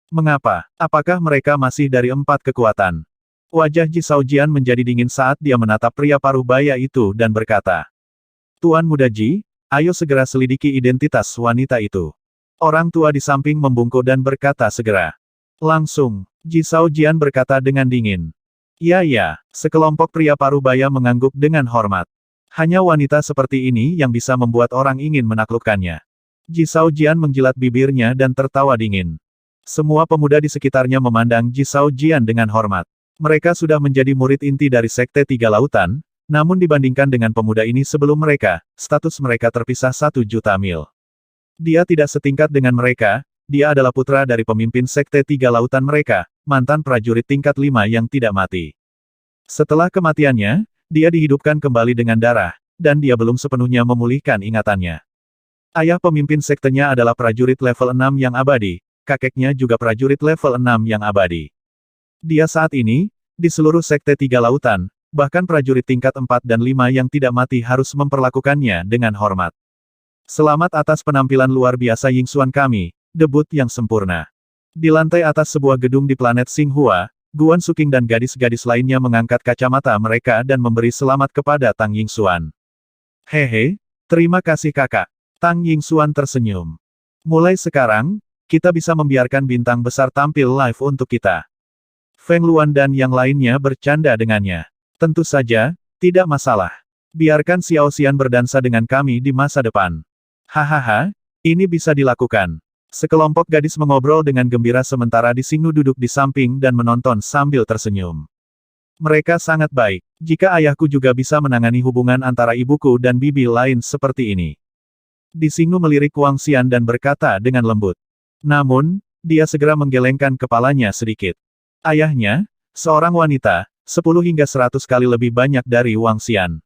A: Mengapa? Apakah mereka masih dari 4 kekuatan? Wajah Ji Shaojian menjadi dingin saat dia menatap pria parubaya itu dan berkata. Tuan Muda Ji, ayo segera selidiki identitas wanita itu. Orang tua di samping membungkuk dan berkata segera. Langsung, Ji Shaojian berkata dengan dingin. Ya, sekelompok pria parubaya mengangguk dengan hormat. Hanya wanita seperti ini yang bisa membuat orang ingin menaklukkannya. Ji Shaojian menjilat bibirnya dan tertawa dingin. Semua pemuda di sekitarnya memandang Ji Shaojian dengan hormat. Mereka sudah menjadi murid inti dari Sekte 3 Lautan, namun dibandingkan dengan pemuda ini sebelum mereka, status mereka terpisah 1 juta mil. Dia tidak setingkat dengan mereka, dia adalah putra dari pemimpin Sekte 3 Lautan mereka, mantan prajurit tingkat 5 yang tidak mati. Setelah kematiannya, dia dihidupkan kembali dengan darah, dan dia belum sepenuhnya memulihkan ingatannya. Ayah pemimpin sektenya adalah prajurit level 6 yang abadi, kakeknya juga prajurit level 6 yang abadi. Dia saat ini, di seluruh Sekte Tiga Lautan, bahkan prajurit tingkat 4 dan 5 yang tidak mati harus memperlakukannya dengan hormat. Selamat atas penampilan luar biasa Yingxuan kami, debut yang sempurna. Di lantai atas sebuah gedung di planet Xinghua, Guan Suking dan gadis-gadis lainnya mengangkat kacamata mereka dan memberi selamat kepada Tang Yingxuan. Hehe, terima kasih kakak. Tang Yingxuan tersenyum. Mulai sekarang, kita bisa membiarkan bintang besar tampil live untuk kita. Feng Luan dan yang lainnya bercanda dengannya. Tentu saja, tidak masalah. Biarkan Xiao Xian berdansa dengan kami di masa depan. Hahaha, ini bisa dilakukan. Sekelompok gadis mengobrol dengan gembira sementara Di Xingnu duduk di samping dan menonton sambil tersenyum. Mereka sangat baik. Jika ayahku juga bisa menangani hubungan antara ibuku dan bibi lain seperti ini. Di Xingnu melirik Wang Xian dan berkata dengan lembut. Namun, dia segera menggelengkan kepalanya sedikit. Ayahnya, seorang wanita, 10 hingga 100 kali lebih banyak dari Wang Xian.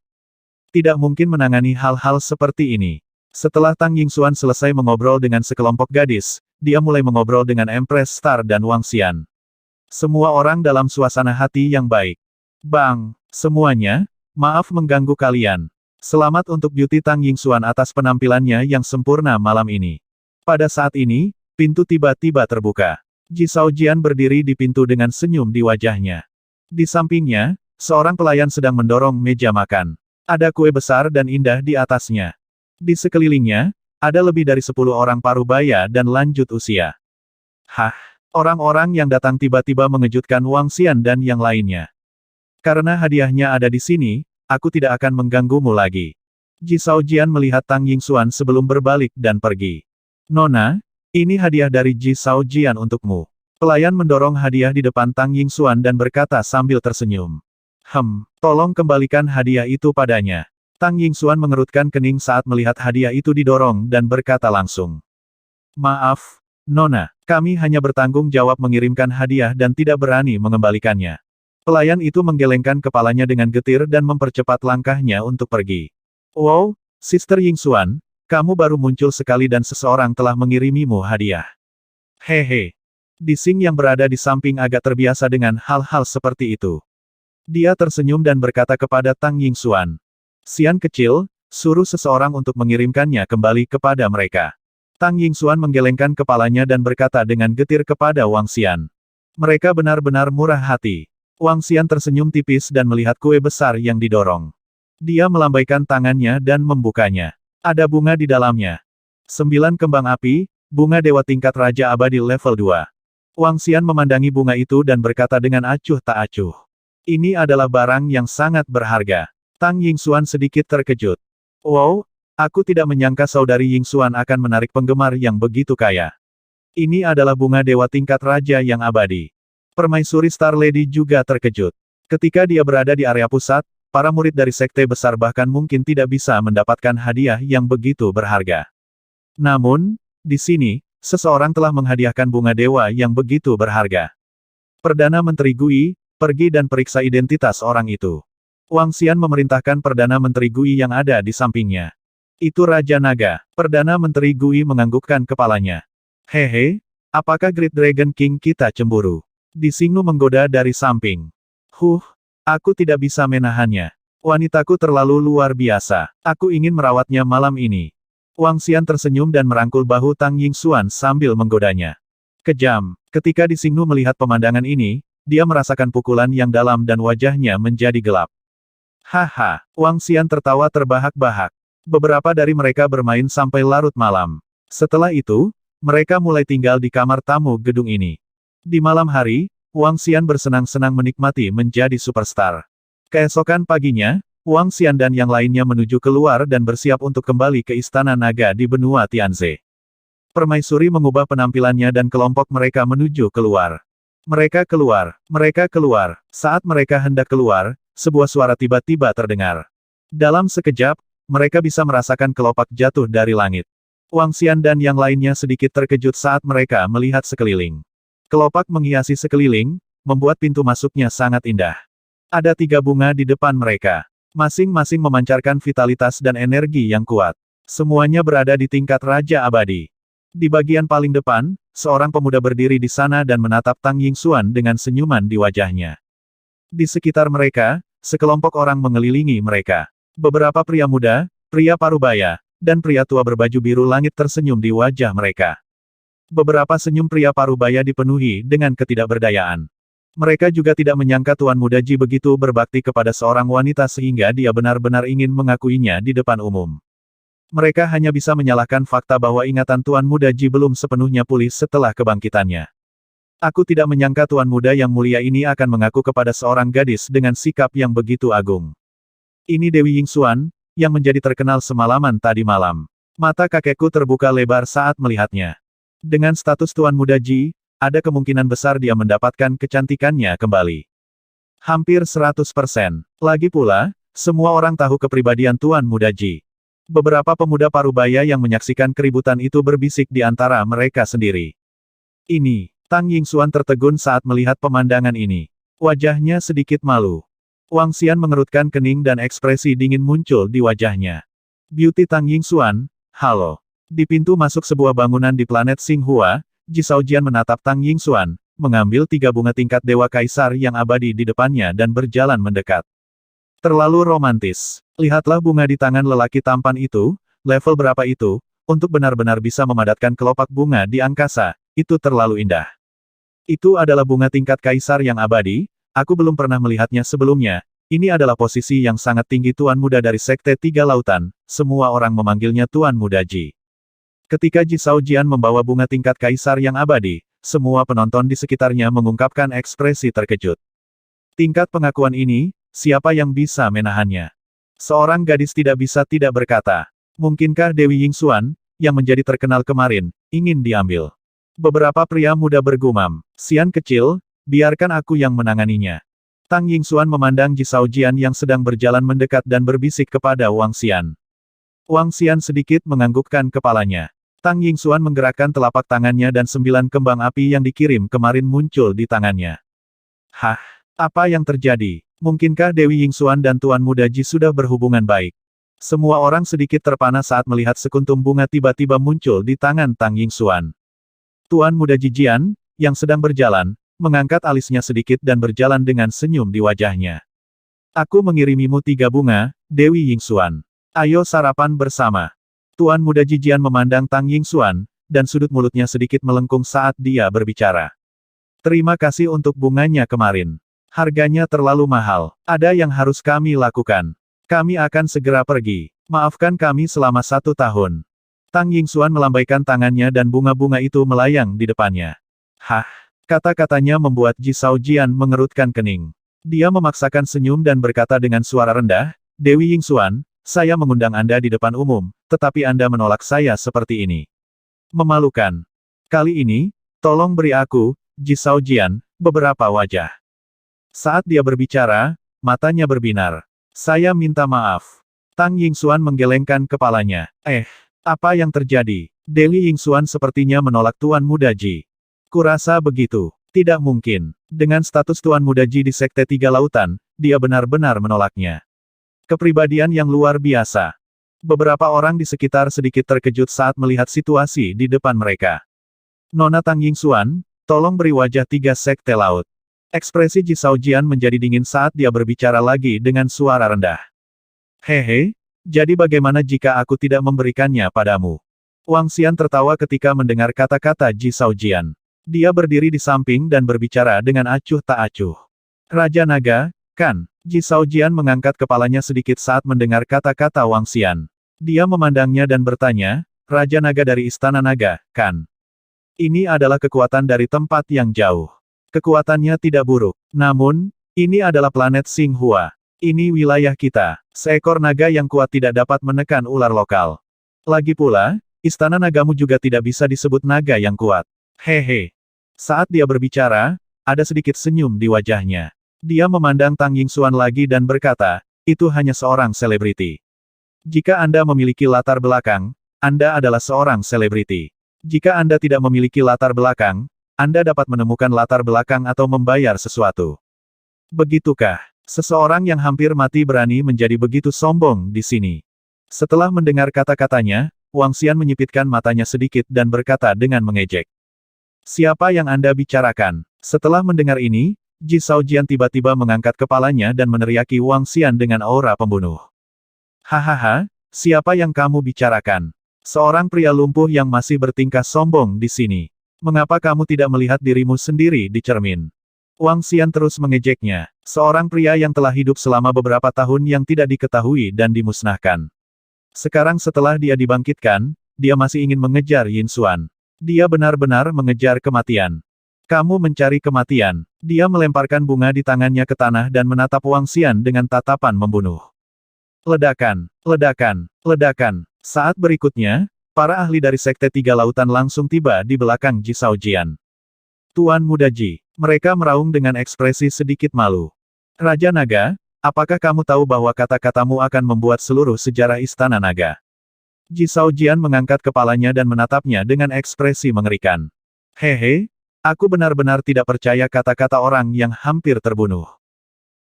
A: Tidak mungkin menangani hal-hal seperti ini. Setelah Tang Yingxuan selesai mengobrol dengan sekelompok gadis, dia mulai mengobrol dengan Empress Star dan Wang Xian. Semua orang dalam suasana hati yang baik. Bang, semuanya, maaf mengganggu kalian. Selamat untuk Beauty Tang Yingxuan atas penampilannya yang sempurna malam ini. Pada saat ini, pintu tiba-tiba terbuka. Ji Shaojian berdiri di pintu dengan senyum di wajahnya. Di sampingnya, seorang pelayan sedang mendorong meja makan. Ada kue besar dan indah di atasnya. Di sekelilingnya, ada lebih dari 10 orang parubaya dan lanjut usia. Hah, orang-orang yang datang tiba-tiba mengejutkan Wang Xian dan yang lainnya. Karena hadiahnya ada di sini, aku tidak akan mengganggumu lagi. Ji Shaojian melihat Tang Yingxuan sebelum berbalik dan pergi. Nona, ini hadiah dari Ji Shaojian untukmu. Pelayan mendorong hadiah di depan Tang Yingxuan dan berkata sambil tersenyum. Tolong kembalikan hadiah itu padanya. Tang Yingxuan mengerutkan kening saat melihat hadiah itu didorong dan berkata langsung. Maaf, Nona, kami hanya bertanggung jawab mengirimkan hadiah dan tidak berani mengembalikannya. Pelayan itu menggelengkan kepalanya dengan getir dan mempercepat langkahnya untuk pergi. Wow, Sister Yingxuan, kamu baru muncul sekali dan seseorang telah mengirimimu hadiah. Hehe. Di Xing yang berada di samping agak terbiasa dengan hal-hal seperti itu. Dia tersenyum dan berkata kepada Tang Yingxuan. Xian kecil, suruh seseorang untuk mengirimkannya kembali kepada mereka. Tang Yingxuan menggelengkan kepalanya dan berkata dengan getir kepada Wang Xian. Mereka benar-benar murah hati. Wang Xian tersenyum tipis dan melihat kue besar yang didorong. Dia melambaikan tangannya dan membukanya. Ada bunga di dalamnya. 9 kembang api, bunga dewa tingkat Raja Abadi level 2. Wang Xian memandangi bunga itu dan berkata dengan acuh tak acuh. Ini adalah barang yang sangat berharga. Tang Yingxuan sedikit terkejut. Wow, aku tidak menyangka saudari Yingxuan akan menarik penggemar yang begitu kaya. Ini adalah bunga dewa tingkat raja yang abadi. Permaisuri Star Lady juga terkejut. Ketika dia berada di area pusat, para murid dari sekte besar bahkan mungkin tidak bisa mendapatkan hadiah yang begitu berharga. Namun, di sini, seseorang telah menghadiahkan bunga dewa yang begitu berharga. Perdana Menteri Gui, pergi dan periksa identitas orang itu. Wang Xian memerintahkan Perdana Menteri Gui yang ada di sampingnya. Itu Raja Naga. Perdana Menteri Gui menganggukkan kepalanya. Hehe, apakah Great Dragon King kita cemburu? Di Xingnu menggoda dari samping. Aku tidak bisa menahannya. Wanitaku terlalu luar biasa. Aku ingin merawatnya malam ini. Wang Xian tersenyum dan merangkul bahu Tang Yingxuan sambil menggodanya. Kejam. Ketika Di Xingnu melihat pemandangan ini, dia merasakan pukulan yang dalam dan wajahnya menjadi gelap. Haha, Wang Xian tertawa terbahak-bahak. Beberapa dari mereka bermain sampai larut malam. Setelah itu, mereka mulai tinggal di kamar tamu gedung ini. Di malam hari, Wang Xian bersenang-senang menikmati menjadi superstar. Keesokan paginya, Wang Xian dan yang lainnya menuju keluar dan bersiap untuk kembali ke Istana Naga di benua Tianze. Permaisuri mengubah penampilannya dan kelompok mereka menuju keluar. Mereka keluar. Saat mereka hendak keluar, sebuah suara tiba-tiba terdengar. Dalam sekejap, mereka bisa merasakan kelopak jatuh dari langit. Wang Xian dan yang lainnya sedikit terkejut saat mereka melihat sekeliling. Kelopak menghiasi sekeliling, membuat pintu masuknya sangat indah. Ada 3 bunga di depan mereka. Masing-masing memancarkan vitalitas dan energi yang kuat. Semuanya berada di tingkat Raja Abadi. Di bagian paling depan, seorang pemuda berdiri di sana dan menatap Tang Yingxuan dengan senyuman di wajahnya. Di sekitar mereka, sekelompok orang mengelilingi mereka. Beberapa pria muda, pria parubaya, dan pria tua berbaju biru langit tersenyum di wajah mereka. Beberapa senyum pria parubaya dipenuhi dengan ketidakberdayaan. Mereka juga tidak menyangka Tuan Muda Ji begitu berbakti kepada seorang wanita sehingga dia benar-benar ingin mengakuinya di depan umum. Mereka hanya bisa menyalahkan fakta bahwa ingatan Tuan Muda Ji belum sepenuhnya pulih setelah kebangkitannya. Aku tidak menyangka Tuan Muda yang mulia ini akan mengaku kepada seorang gadis dengan sikap yang begitu agung. Ini Dewi Yingxuan, yang menjadi terkenal semalaman tadi malam. Mata kakekku terbuka lebar saat melihatnya. Dengan status Tuan Muda Ji, ada kemungkinan besar dia mendapatkan kecantikannya kembali. Hampir 100%. Lagi pula, semua orang tahu kepribadian Tuan Muda Ji. Beberapa pemuda parubaya yang menyaksikan keributan itu berbisik di antara mereka sendiri. Ini, Tang Yingxuan tertegun saat melihat pemandangan ini. Wajahnya sedikit malu. Wang Xian mengerutkan kening dan ekspresi dingin muncul di wajahnya. Beauty Tang Yingxuan, halo. Di pintu masuk sebuah bangunan di planet Xinghua, Ji Shaojian menatap Tang Yingxuan, mengambil 3 bunga tingkat Dewa Kaisar yang abadi di depannya dan berjalan mendekat. Terlalu romantis. Lihatlah bunga di tangan lelaki tampan itu, level berapa itu, untuk benar-benar bisa memadatkan kelopak bunga di angkasa, itu terlalu indah. Itu adalah bunga tingkat Kaisar yang abadi, aku belum pernah melihatnya sebelumnya, ini adalah posisi yang sangat tinggi Tuan Muda dari Sekte Tiga Lautan, semua orang memanggilnya Tuan Muda Ji. Ketika Ji Shaojian membawa bunga tingkat Kaisar yang abadi, semua penonton di sekitarnya mengungkapkan ekspresi terkejut. Tingkat pengakuan ini, siapa yang bisa menahannya? Seorang gadis tidak bisa tidak berkata. Mungkinkah Dewi Yingxuan, yang menjadi terkenal kemarin, ingin diambil? Beberapa pria muda bergumam. Xian kecil, biarkan aku yang menanganinya. Tang Yingxuan memandang Ji Shaojian yang sedang berjalan mendekat dan berbisik kepada Wang Xian. Wang Xian sedikit menganggukkan kepalanya. Tang Yingxuan menggerakkan telapak tangannya dan 9 kembang api yang dikirim kemarin muncul di tangannya. Hah? Apa yang terjadi? Mungkinkah Dewi Yingxuan dan Tuan Muda Ji sudah berhubungan baik? Semua orang sedikit terpana saat melihat sekuntum bunga tiba-tiba muncul di tangan Tang Yingxuan. Tuan Muda Ji Jian, yang sedang berjalan, mengangkat alisnya sedikit dan berjalan dengan senyum di wajahnya. Aku mengirimimu 3 bunga, Dewi Yingxuan. Ayo sarapan bersama. Tuan Muda Ji Jian memandang Tang Yingxuan, dan sudut mulutnya sedikit melengkung saat dia berbicara. Terima kasih untuk bunganya kemarin. Harganya terlalu mahal. Ada yang harus kami lakukan. Kami akan segera pergi. Maafkan kami selama 1 tahun. Tang Yingxuan melambaikan tangannya dan bunga-bunga itu melayang di depannya. Hah? Kata-katanya membuat Ji Shaojian mengerutkan kening. Dia memaksakan senyum dan berkata dengan suara rendah, Dewi Yingxuan, saya mengundang Anda di depan umum, tetapi Anda menolak saya seperti ini. Memalukan. Kali ini, tolong beri aku, Ji Shaojian, beberapa wajah. Saat dia berbicara, matanya berbinar. Saya minta maaf. Tang Yingxuan menggelengkan kepalanya. Apa yang terjadi? Dewi Yingxuan sepertinya menolak Tuan Muda Ji. Kurasa begitu. Tidak mungkin. Dengan status Tuan Muda Ji di Sekte Tiga Lautan, dia benar-benar menolaknya. Kepribadian yang luar biasa. Beberapa orang di sekitar sedikit terkejut saat melihat situasi di depan mereka. Nona Tang Yingxuan, tolong beri wajah 3 Sekte Laut. Ekspresi Ji Shaojian menjadi dingin saat dia berbicara lagi dengan suara rendah. Hehe, jadi bagaimana jika aku tidak memberikannya padamu? Wang Xian tertawa ketika mendengar kata-kata Ji Shaojian. Dia berdiri di samping dan berbicara dengan acuh tak acuh. Raja Naga, kan? Ji Shaojian mengangkat kepalanya sedikit saat mendengar kata-kata Wang Xian. Dia memandangnya dan bertanya, Raja Naga dari Istana Naga, kan? Ini adalah kekuatan dari tempat yang jauh. Kekuatannya tidak buruk. Namun, ini adalah planet Xinghua. Ini wilayah kita. Seekor naga yang kuat tidak dapat menekan ular lokal. Lagi pula, istana nagamu juga tidak bisa disebut naga yang kuat. Hehe. Saat dia berbicara, ada sedikit senyum di wajahnya. Dia memandang Tang Yingxuan lagi dan berkata, itu hanya seorang selebriti. Jika Anda memiliki latar belakang, Anda adalah seorang selebriti. Jika Anda tidak memiliki latar belakang, Anda dapat menemukan latar belakang atau membayar sesuatu. Begitukah? Seseorang yang hampir mati berani menjadi begitu sombong di sini. Setelah mendengar kata-katanya, Wang Xian menyipitkan matanya sedikit dan berkata dengan mengejek. Siapa yang Anda bicarakan? Setelah mendengar ini, Ji Shaojian tiba-tiba mengangkat kepalanya dan meneriaki Wang Xian dengan aura pembunuh. Hahaha, siapa yang kamu bicarakan? Seorang pria lumpuh yang masih bertingkah sombong di sini. Mengapa kamu tidak melihat dirimu sendiri di cermin? Wang Xian terus mengejeknya. Seorang pria yang telah hidup selama beberapa tahun yang tidak diketahui dan dimusnahkan. Sekarang setelah dia dibangkitkan, dia masih ingin mengejar Yin Xuan. Dia benar-benar mengejar kematian. Kamu mencari kematian. Dia melemparkan bunga di tangannya ke tanah dan menatap Wang Xian dengan tatapan membunuh. Ledakan, ledakan, ledakan. Saat berikutnya, para ahli dari Sekte Tiga Lautan langsung tiba di belakang Ji Shaojian. Tuan Muda Ji, mereka meraung dengan ekspresi sedikit malu. Raja Naga, apakah kamu tahu bahwa kata-katamu akan membuat seluruh sejarah Istana Naga? Ji Shaojian mengangkat kepalanya dan menatapnya dengan ekspresi mengerikan. Hehe, aku benar-benar tidak percaya kata-kata orang yang hampir terbunuh.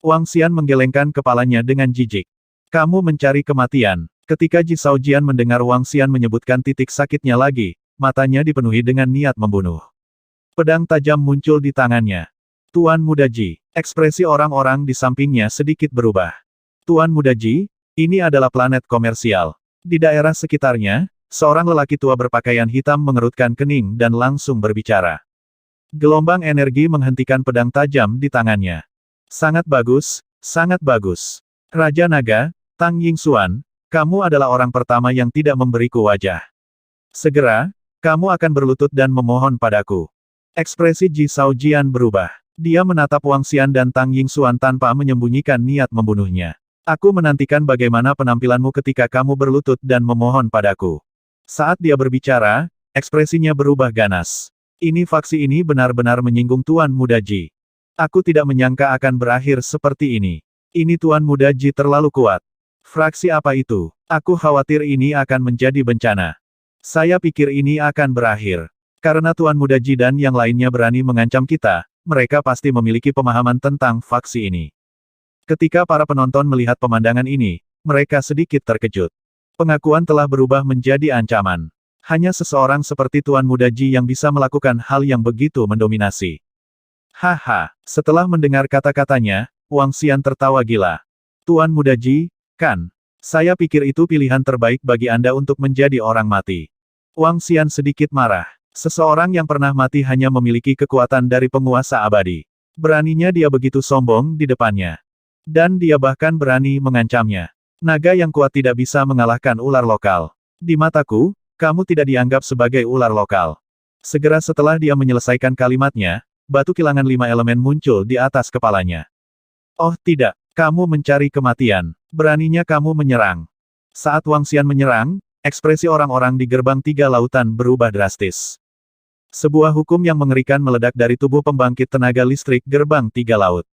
A: Wang Xian menggelengkan kepalanya dengan jijik. Kamu mencari kematian. Ketika Ji Shaojian mendengar Wang Xian menyebutkan titik sakitnya lagi, matanya dipenuhi dengan niat membunuh. Pedang tajam muncul di tangannya. Tuan Muda Ji, ekspresi orang-orang di sampingnya sedikit berubah. Tuan Muda Ji, ini adalah planet komersial. Di daerah sekitarnya, seorang lelaki tua berpakaian hitam mengerutkan kening dan langsung berbicara. Gelombang energi menghentikan pedang tajam di tangannya. Sangat bagus, sangat bagus. Raja Naga, Tang Yingxuan, kamu adalah orang pertama yang tidak memberiku wajah. Segera, kamu akan berlutut dan memohon padaku. Ekspresi Ji Shaojian berubah. Dia menatap Wang Xian dan Tang Yingxuan tanpa menyembunyikan niat membunuhnya. Aku menantikan bagaimana penampilanmu ketika kamu berlutut dan memohon padaku. Saat dia berbicara, ekspresinya berubah ganas. Ini faksi ini benar-benar menyinggung Tuan Muda Ji. Aku tidak menyangka akan berakhir seperti ini. Ini Tuan Muda Ji terlalu kuat. Fraksi apa itu? Aku khawatir ini akan menjadi bencana. Saya pikir ini akan berakhir. Karena Tuan Muda Ji dan yang lainnya berani mengancam kita, mereka pasti memiliki pemahaman tentang faksi ini. Ketika para penonton melihat pemandangan ini, mereka sedikit terkejut. Pengakuan telah berubah menjadi ancaman. Hanya seseorang seperti Tuan Muda Ji yang bisa melakukan hal yang begitu mendominasi. Haha, setelah mendengar kata-katanya, Wang Xian tertawa gila. Tuan Muda Ji, kan? Saya pikir itu pilihan terbaik bagi Anda untuk menjadi orang mati. Wang Xian sedikit marah. Seseorang yang pernah mati hanya memiliki kekuatan dari penguasa abadi. Beraninya dia begitu sombong di depannya. Dan dia bahkan berani mengancamnya. Naga yang kuat tidak bisa mengalahkan ular lokal. Di mataku, kamu tidak dianggap sebagai ular lokal. Segera setelah dia menyelesaikan kalimatnya, batu kilangan 5 elemen muncul di atas kepalanya. Oh tidak, kamu mencari kematian. Beraninya kamu menyerang. Saat Wang Xian menyerang, ekspresi orang-orang di gerbang Tiga Lautan berubah drastis. Sebuah hukum yang mengerikan meledak dari tubuh pembangkit tenaga listrik gerbang Tiga Laut.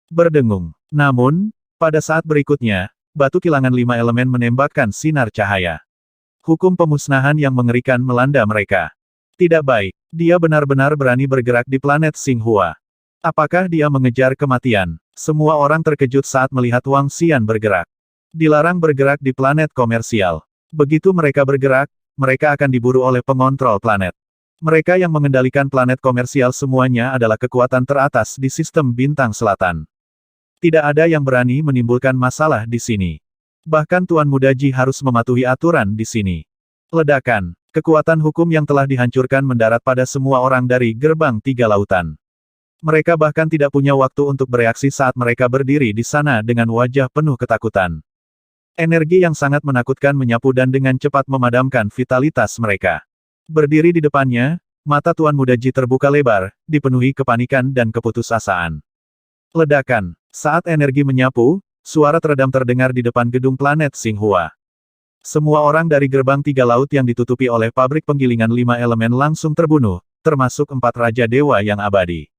A: Berdengung. Namun, pada saat berikutnya, batu kilangan 5 elemen menembakkan sinar cahaya. Hukum pemusnahan yang mengerikan melanda mereka. Tidak baik, dia benar-benar berani bergerak di planet Xinghua. Apakah dia mengejar kematian? Semua orang terkejut saat melihat Wang Xian bergerak. Dilarang bergerak di planet komersial. Begitu mereka bergerak, mereka akan diburu oleh pengontrol planet. Mereka yang mengendalikan planet komersial semuanya adalah kekuatan teratas di sistem bintang selatan. Tidak ada yang berani menimbulkan masalah di sini. Bahkan Tuan Muda Ji harus mematuhi aturan di sini. Ledakan. Kekuatan hukum yang telah dihancurkan mendarat pada semua orang dari gerbang Tiga Lautan. Mereka bahkan tidak punya waktu untuk bereaksi saat mereka berdiri di sana dengan wajah penuh ketakutan. Energi yang sangat menakutkan menyapu dan dengan cepat memadamkan vitalitas mereka. Berdiri di depannya, mata Tuan Muda Ji terbuka lebar, dipenuhi kepanikan dan keputusasaan. Ledakan. Saat energi menyapu, suara teredam terdengar di depan gedung planet Xinghua. Semua orang dari gerbang Tiga Laut yang ditutupi oleh pabrik penggilingan 5 elemen langsung terbunuh, termasuk 4 Raja Dewa yang abadi.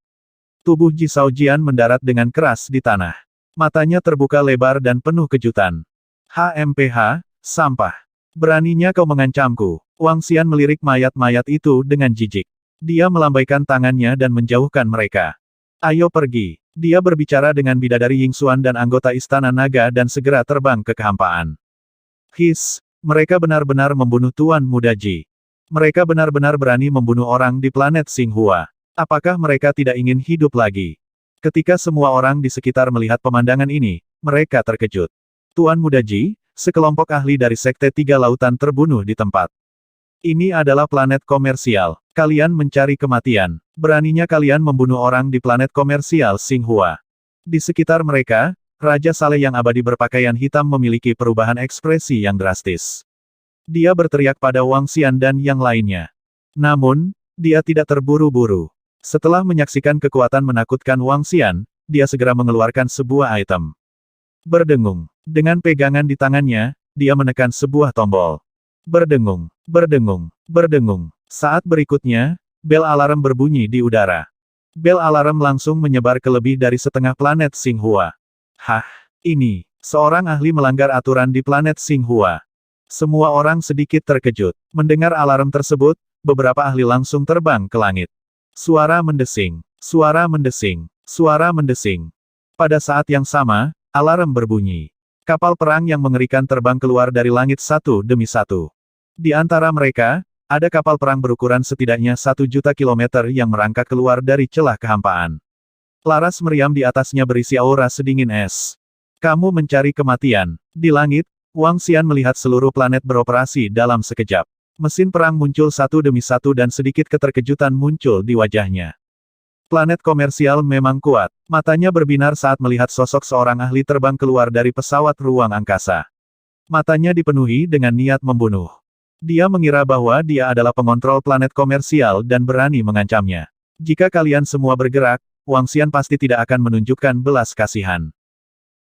A: Tubuh Ji Shaojian mendarat dengan keras di tanah. Matanya terbuka lebar dan penuh kejutan. HMPH, sampah. Beraninya kau mengancamku. Wang Xian melirik mayat-mayat itu dengan jijik. Dia melambaikan tangannya dan menjauhkan mereka. Ayo pergi. Dia berbicara dengan bidadari Yingxuan dan anggota Istana Naga dan segera terbang ke kehampaan. Mereka benar-benar membunuh Tuan Muda Ji. Mereka benar-benar berani membunuh orang di planet Xinghua. Apakah mereka tidak ingin hidup lagi? Ketika semua orang di sekitar melihat pemandangan ini, mereka terkejut. Tuan Muda Ji, sekelompok ahli dari Sekte Tiga Lautan terbunuh di tempat. Ini adalah planet komersial. Kalian mencari kematian. Beraninya kalian membunuh orang di planet komersial Xinghua. Di sekitar mereka, Raja Saleh yang abadi berpakaian hitam memiliki perubahan ekspresi yang drastis. Dia berteriak pada Wang Xian dan yang lainnya. Namun, dia tidak terburu-buru. Setelah menyaksikan kekuatan menakutkan Wang Xian, dia segera mengeluarkan sebuah item. Berdengung. Dengan pegangan di tangannya, dia menekan sebuah tombol. Berdengung, berdengung, berdengung. Saat berikutnya, bel alarm berbunyi di udara. Bel alarm langsung menyebar ke lebih dari setengah planet Xinghua. Hah, ini, seorang ahli melanggar aturan di planet Xinghua. Semua orang sedikit terkejut. Mendengar alarm tersebut, beberapa ahli langsung terbang ke langit. Suara mendesing, suara mendesing, suara mendesing. Pada saat yang sama, alarm berbunyi. Kapal perang yang mengerikan terbang keluar dari langit satu demi satu. Di antara mereka, ada kapal perang berukuran setidaknya 1 juta kilometer yang merangkak keluar dari celah kehampaan. Laras meriam di atasnya berisi aura sedingin es. Kamu mencari kematian. Di langit, Wang Xian melihat seluruh planet beroperasi dalam sekejap. Mesin perang muncul satu demi satu dan sedikit keterkejutan muncul di wajahnya. Planet komersial memang kuat. Matanya berbinar saat melihat sosok seorang ahli terbang keluar dari pesawat ruang angkasa. Matanya dipenuhi dengan niat membunuh. Dia mengira bahwa dia adalah pengontrol planet komersial dan berani mengancamnya. Jika kalian semua bergerak, Wang Xian pasti tidak akan menunjukkan belas kasihan.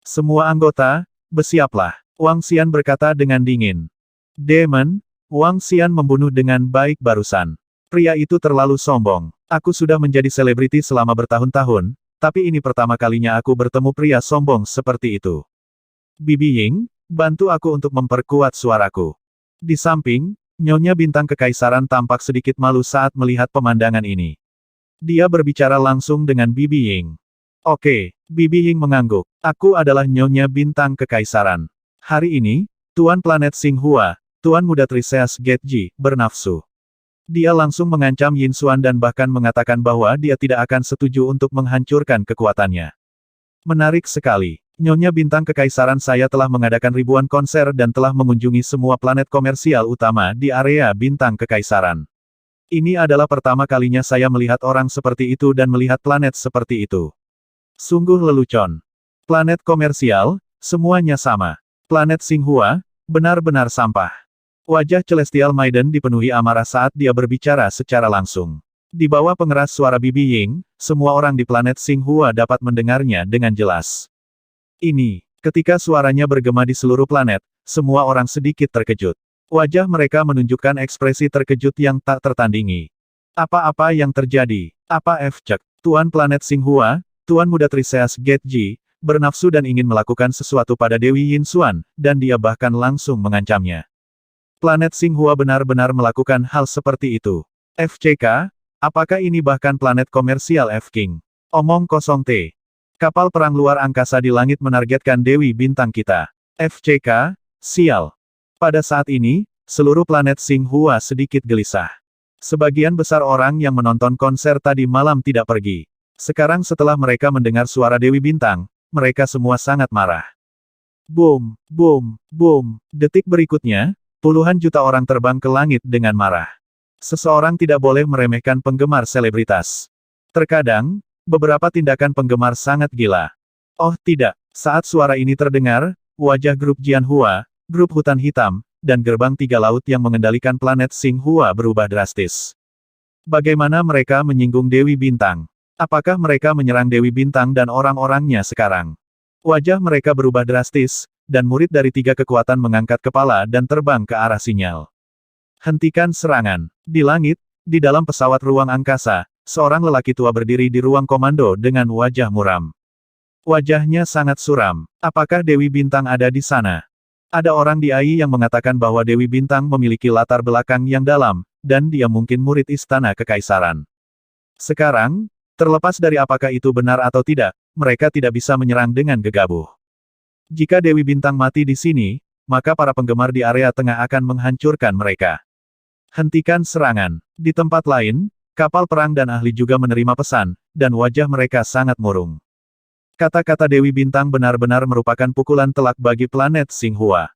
A: Semua anggota, bersiaplah. Wang Xian berkata dengan dingin. Demon, Wang Xian membunuh dengan baik barusan. Pria itu terlalu sombong. Aku sudah menjadi selebriti selama bertahun-tahun, tapi ini pertama kalinya aku bertemu pria sombong seperti itu. Bibi Ying, bantu aku untuk memperkuat suaraku. Di samping, Nyonya Bintang Kekaisaran tampak sedikit malu saat melihat pemandangan ini. Dia berbicara langsung dengan Bibi Ying. Oke, Bibi Ying mengangguk. Aku adalah Nyonya Bintang Kekaisaran. Hari ini, Tuan Planet Xinghua, Tuan Muda Triseas Getji, bernafsu. Dia langsung mengancam Yin Xuan dan bahkan mengatakan bahwa dia tidak akan setuju untuk menghancurkan kekuatannya. Menarik sekali. Nyonya Bintang Kekaisaran saya telah mengadakan ribuan konser dan telah mengunjungi semua planet komersial utama di area Bintang Kekaisaran. Ini adalah pertama kalinya saya melihat orang seperti itu dan melihat planet seperti itu. Sungguh lelucon. Planet komersial, semuanya sama. Planet Xinghua, benar-benar sampah. Wajah Celestial Maiden dipenuhi amarah saat dia berbicara secara langsung. Di bawah pengeras suara Bibi Ying, semua orang di planet Xinghua dapat mendengarnya dengan jelas. Ini, ketika suaranya bergema di seluruh planet, semua orang sedikit terkejut. Wajah mereka menunjukkan ekspresi terkejut yang tak tertandingi. Apa-apa yang terjadi? Apa F-Cek? Tuan planet Xinghua, Tuan Muda Triseas Getji, bernafsu dan ingin melakukan sesuatu pada Dewi Yin Xuan, dan dia bahkan langsung mengancamnya. Planet Xinghua benar-benar melakukan hal seperti itu. FCK, apakah ini bahkan planet komersial F-King? Omong kosong T. Kapal perang luar angkasa di langit menargetkan Dewi Bintang kita. FCK, sial. Pada saat ini, seluruh planet Xinghua sedikit gelisah. Sebagian besar orang yang menonton konser tadi malam tidak pergi. Sekarang setelah mereka mendengar suara Dewi Bintang, mereka semua sangat marah. Boom, boom, boom. Detik berikutnya, puluhan juta orang terbang ke langit dengan marah. Seseorang tidak boleh meremehkan penggemar selebritas. Terkadang, beberapa tindakan penggemar sangat gila. Oh tidak, saat suara ini terdengar, wajah grup Jianhua, grup hutan hitam, dan gerbang tiga laut yang mengendalikan planet Xinghua berubah drastis. Bagaimana mereka menyinggung Dewi Bintang? Apakah mereka menyerang Dewi Bintang dan orang-orangnya sekarang? Wajah mereka berubah drastis, dan murid dari tiga kekuatan mengangkat kepala dan terbang ke arah sinyal. Hentikan serangan. Di langit, di dalam pesawat ruang angkasa, seorang lelaki tua berdiri di ruang komando dengan wajah muram. Wajahnya sangat suram. Apakah Dewi Bintang ada di sana? Ada orang di AI yang mengatakan bahwa Dewi Bintang memiliki latar belakang yang dalam, dan dia mungkin murid Istana Kekaisaran. Sekarang, terlepas dari apakah itu benar atau tidak, mereka tidak bisa menyerang dengan gegabah. Jika Dewi Bintang mati di sini, maka para penggemar di area tengah akan menghancurkan mereka. Hentikan serangan. Di tempat lain, kapal perang dan ahli juga menerima pesan, dan wajah mereka sangat murung. Kata-kata Dewi Bintang benar-benar merupakan pukulan telak bagi planet Xinghua.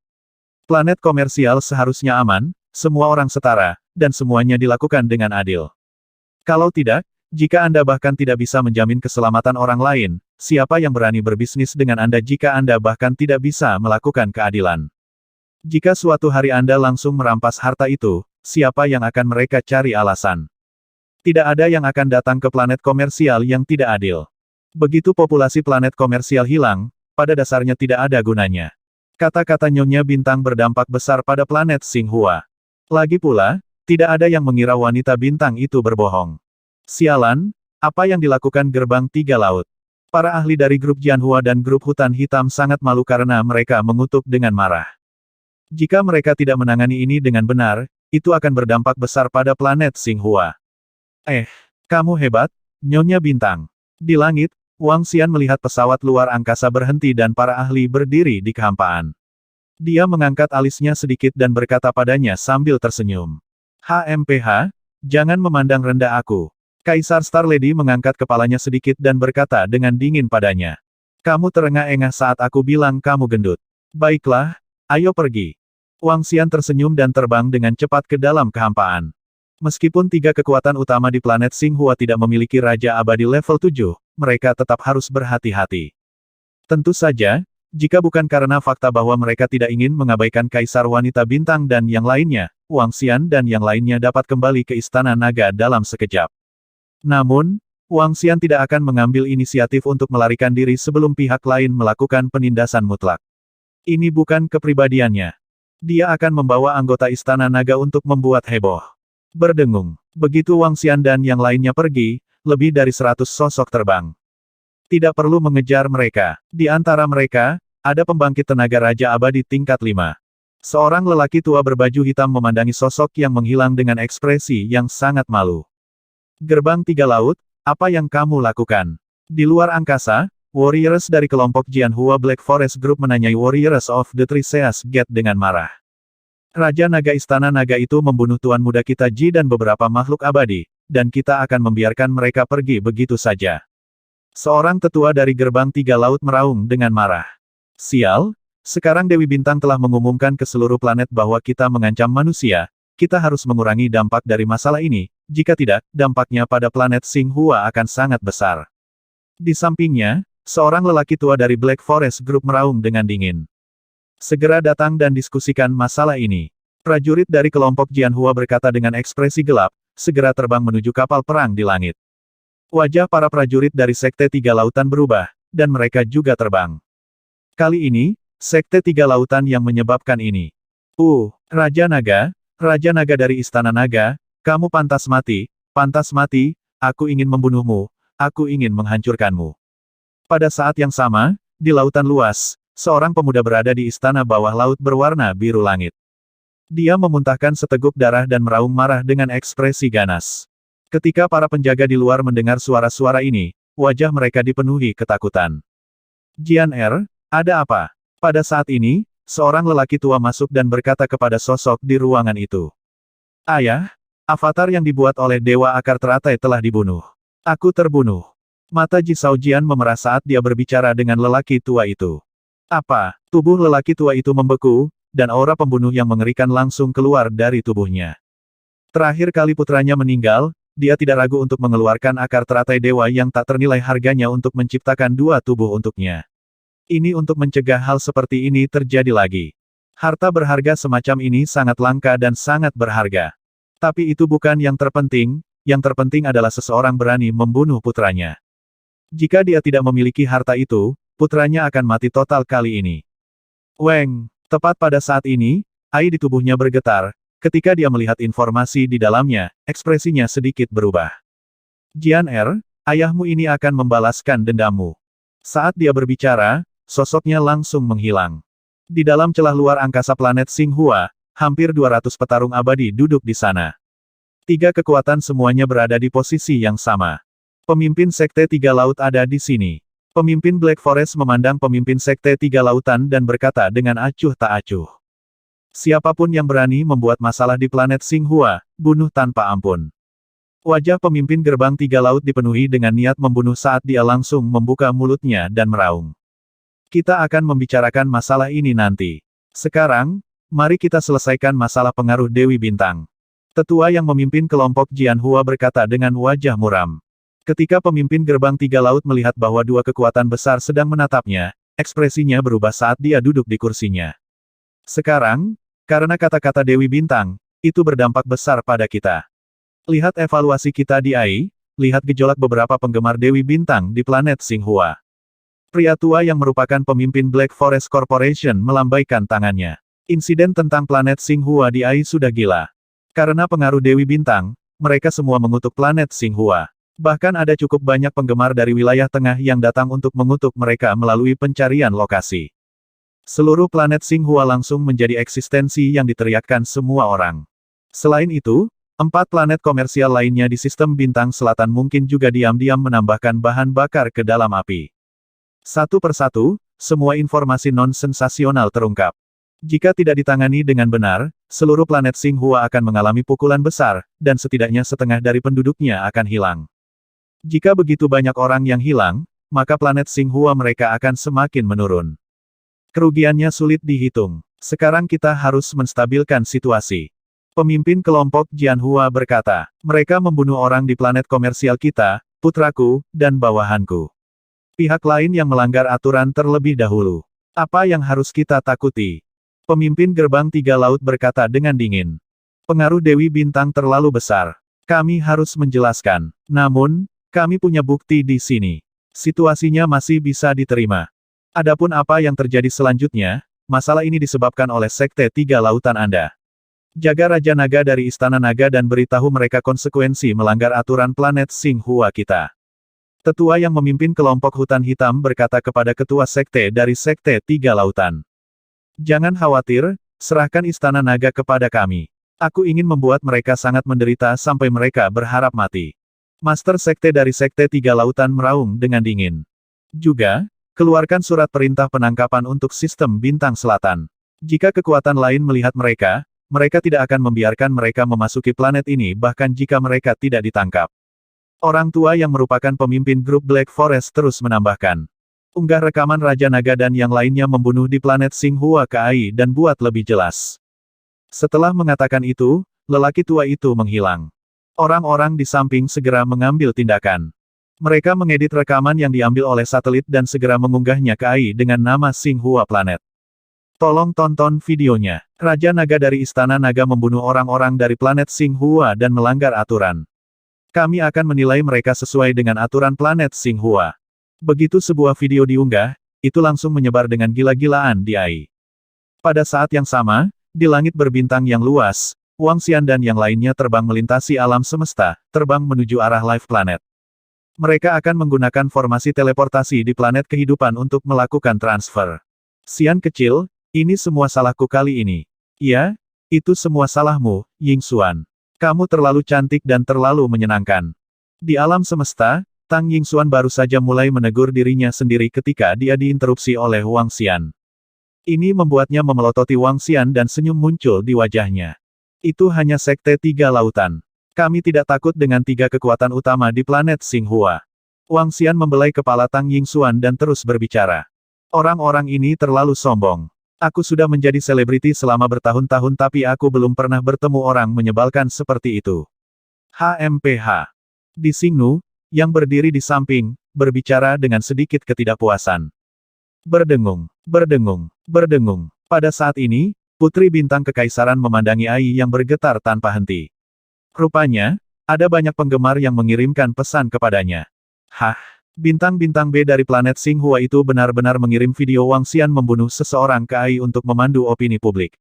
A: Planet komersial seharusnya aman, semua orang setara, dan semuanya dilakukan dengan adil. Kalau tidak, jika Anda bahkan tidak bisa menjamin keselamatan orang lain, siapa yang berani berbisnis dengan Anda jika Anda bahkan tidak bisa melakukan keadilan? Jika suatu hari Anda langsung merampas harta itu, siapa yang akan mereka cari alasan? Tidak ada yang akan datang ke planet komersial yang tidak adil. Begitu populasi planet komersial hilang, pada dasarnya tidak ada gunanya. Kata-kata Nyonya Bintang berdampak besar pada planet Xinghua. Lagi pula, tidak ada yang mengira wanita bintang itu berbohong. Sialan, apa yang dilakukan gerbang tiga laut? Para ahli dari grup Jianhua dan grup Hutan Hitam sangat malu karena mereka mengutuk dengan marah. Jika mereka tidak menangani ini dengan benar, itu akan berdampak besar pada planet Xinghua. Kamu hebat, Nyonya Bintang. Di langit, Wang Xian melihat pesawat luar angkasa berhenti dan para ahli berdiri di kehampaan. Dia mengangkat alisnya sedikit dan berkata padanya sambil tersenyum. HMPH, jangan memandang rendah aku. Kaisar Star Lady mengangkat kepalanya sedikit dan berkata dengan dingin padanya. Kamu terengah-engah saat aku bilang kamu gendut. Baiklah, ayo pergi. Wang Xian tersenyum dan terbang dengan cepat ke dalam kehampaan. Meskipun tiga kekuatan utama di planet Xinghua tidak memiliki Raja Abadi level 7, mereka tetap harus berhati-hati. Tentu saja, jika bukan karena fakta bahwa mereka tidak ingin mengabaikan Kaisar Wanita Bintang dan yang lainnya, Wang Xian dan yang lainnya dapat kembali ke Istana Naga dalam sekejap. Namun, Wang Xian tidak akan mengambil inisiatif untuk melarikan diri sebelum pihak lain melakukan penindasan mutlak. Ini bukan kepribadiannya. Dia akan membawa anggota Istana Naga untuk membuat heboh. Berdengung. Begitu Wang Xian dan yang lainnya pergi, lebih dari 100 sosok terbang. Tidak perlu mengejar mereka. Di antara mereka, ada pembangkit tenaga Raja Abadi tingkat 5. Seorang lelaki tua berbaju hitam memandangi sosok yang menghilang dengan ekspresi yang sangat malu. Gerbang tiga laut, apa yang kamu lakukan? Di luar angkasa, warriors dari kelompok Jianhua Black Forest Group menanyai warriors of the Triseas Gate dengan marah. Raja Naga Istana Naga itu membunuh tuan muda kita Ji dan beberapa makhluk abadi, dan kita akan membiarkan mereka pergi begitu saja. Seorang tetua dari gerbang tiga laut meraung dengan marah. Sial, sekarang Dewi Bintang telah mengumumkan ke seluruh planet bahwa kita mengancam manusia, kita harus mengurangi dampak dari masalah ini. Jika tidak, dampaknya pada planet Xinghua akan sangat besar. Di sampingnya, seorang lelaki tua dari Black Forest Group meraung dengan dingin. Segera datang dan diskusikan masalah ini. Prajurit dari kelompok Jianhua berkata dengan ekspresi gelap, segera terbang menuju kapal perang di langit. Wajah para prajurit dari Sekte Tiga Lautan berubah, dan mereka juga terbang. Kali ini, Sekte Tiga Lautan yang menyebabkan ini. Raja Naga dari Istana Naga, kamu pantas mati, aku ingin membunuhmu, aku ingin menghancurkanmu. Pada saat yang sama, di lautan luas, seorang pemuda berada di istana bawah laut berwarna biru langit. Dia memuntahkan seteguk darah dan meraung marah dengan ekspresi ganas. Ketika para penjaga di luar mendengar suara-suara ini, wajah mereka dipenuhi ketakutan. Jian ada apa? Pada saat ini, seorang lelaki tua masuk dan berkata kepada sosok di ruangan itu. Ayah, avatar yang dibuat oleh Dewa Akar Teratai telah dibunuh. Aku terbunuh. Mata Ji Shaojian memerah saat dia berbicara dengan lelaki tua itu. Apa? Tubuh lelaki tua itu membeku, dan aura pembunuh yang mengerikan langsung keluar dari tubuhnya. Terakhir kali putranya meninggal, dia tidak ragu untuk mengeluarkan akar teratai dewa yang tak ternilai harganya untuk menciptakan dua tubuh untuknya. Ini untuk mencegah hal seperti ini terjadi lagi. Harta berharga semacam ini sangat langka dan sangat berharga. Tapi itu bukan yang terpenting adalah seseorang berani membunuh putranya. Jika dia tidak memiliki harta itu, putranya akan mati total kali ini. Weng, tepat pada saat ini, air di tubuhnya bergetar, ketika dia melihat informasi di dalamnya, ekspresinya sedikit berubah. Jian ayahmu ini akan membalaskan dendammu. Saat dia berbicara, sosoknya langsung menghilang. Di dalam celah luar angkasa planet Xinghua, hampir 200 petarung abadi duduk di sana. Tiga kekuatan semuanya berada di posisi yang sama. Pemimpin Sekte Tiga Laut ada di sini. Pemimpin Black Forest memandang pemimpin Sekte Tiga Lautan dan berkata dengan acuh tak acuh. Siapapun yang berani membuat masalah di planet Xinghua, bunuh tanpa ampun. Wajah pemimpin gerbang tiga laut dipenuhi dengan niat membunuh saat dia langsung membuka mulutnya dan meraung. Kita akan membicarakan masalah ini nanti. Sekarang, mari kita selesaikan masalah pengaruh Dewi Bintang. Tetua yang memimpin kelompok Jianhua berkata dengan wajah muram. Ketika pemimpin gerbang tiga laut melihat bahwa dua kekuatan besar sedang menatapnya, ekspresinya berubah saat dia duduk di kursinya. Sekarang, karena kata-kata Dewi Bintang, itu berdampak besar pada kita. Lihat evaluasi kita di AI, lihat gejolak beberapa penggemar Dewi Bintang di planet Xinghua. Pria tua yang merupakan pemimpin Black Forest Corporation melambaikan tangannya. Insiden tentang planet Xinghua di AI sudah gila. Karena pengaruh Dewi Bintang, mereka semua mengutuk planet Xinghua. Bahkan ada cukup banyak penggemar dari wilayah tengah yang datang untuk mengutuk mereka melalui pencarian lokasi. Seluruh planet Xinghua langsung menjadi eksistensi yang diteriakkan semua orang. Selain itu, 4 planet komersial lainnya di sistem bintang selatan mungkin juga diam-diam menambahkan bahan bakar ke dalam api. Satu persatu, semua informasi non-sensasional terungkap. Jika tidak ditangani dengan benar, seluruh planet Xinghua akan mengalami pukulan besar, dan setidaknya setengah dari penduduknya akan hilang. Jika begitu banyak orang yang hilang, maka planet Xinghua mereka akan semakin menurun. Kerugiannya sulit dihitung. Sekarang kita harus menstabilkan situasi. Pemimpin kelompok Jianhua berkata, mereka membunuh orang di planet komersial kita, putraku, dan bawahanku. Pihak lain yang melanggar aturan terlebih dahulu. Apa yang harus kita takuti? Pemimpin gerbang tiga laut berkata dengan dingin. Pengaruh Dewi Bintang terlalu besar. Kami harus menjelaskan. Namun, kami punya bukti di sini. Situasinya masih bisa diterima. Adapun apa yang terjadi selanjutnya, masalah ini disebabkan oleh Sekte Tiga Lautan Anda. Jaga Raja Naga dari Istana Naga dan beritahu mereka konsekuensi melanggar aturan planet Xinghua kita. Tetua yang memimpin kelompok hutan hitam berkata kepada ketua sekte dari Sekte Tiga Lautan. Jangan khawatir, serahkan Istana Naga kepada kami. Aku ingin membuat mereka sangat menderita sampai mereka berharap mati. Master Sekte dari Sekte Tiga Lautan meraung dengan dingin. Juga, keluarkan surat perintah penangkapan untuk sistem bintang selatan. Jika kekuatan lain melihat mereka, mereka tidak akan membiarkan mereka memasuki planet ini bahkan jika mereka tidak ditangkap. Orang tua yang merupakan pemimpin grup Black Forest terus menambahkan. Unggah rekaman Raja Naga dan yang lainnya membunuh di planet Xinghua ke AI dan buat lebih jelas. Setelah mengatakan itu, lelaki tua itu menghilang. Orang-orang di samping segera mengambil tindakan. Mereka mengedit rekaman yang diambil oleh satelit dan segera mengunggahnya ke AI dengan nama Xinghua Planet. Tolong tonton videonya. Raja Naga dari Istana Naga membunuh orang-orang dari planet Xinghua dan melanggar aturan. Kami akan menilai mereka sesuai dengan aturan planet Xinghua. Begitu sebuah video diunggah, itu langsung menyebar dengan gila-gilaan di AI. Pada saat yang sama, di langit berbintang yang luas, Wang Xian dan yang lainnya terbang melintasi alam semesta, terbang menuju arah Life Planet. Mereka akan menggunakan formasi teleportasi di planet kehidupan untuk melakukan transfer. Xian kecil, ini semua salahku kali ini. Ya, itu semua salahmu, Ying Xuan. Kamu terlalu cantik dan terlalu menyenangkan. Di alam semesta, Tang Yingxuan baru saja mulai menegur dirinya sendiri ketika dia diinterupsi oleh Wang Xian. Ini membuatnya memelototi Wang Xian dan senyum muncul di wajahnya. Itu hanya Sekte Tiga Lautan. Kami tidak takut dengan 3 kekuatan utama di planet Xinghua. Wang Xian membelai kepala Tang Yingxuan dan terus berbicara. Orang-orang ini terlalu sombong. Aku sudah menjadi selebriti selama bertahun-tahun tapi aku belum pernah bertemu orang menyebalkan seperti itu. HMPH. Di Xingnu, yang berdiri di samping, berbicara dengan sedikit ketidakpuasan. Berdengung, berdengung, berdengung. Pada saat ini, Putri Bintang Kekaisaran memandangi AI yang bergetar tanpa henti. Rupanya, ada banyak penggemar yang mengirimkan pesan kepadanya. Hah, bintang-bintang B dari planet Xinghua itu benar-benar mengirim video Wang Xian membunuh seseorang ke AI untuk memandu opini publik.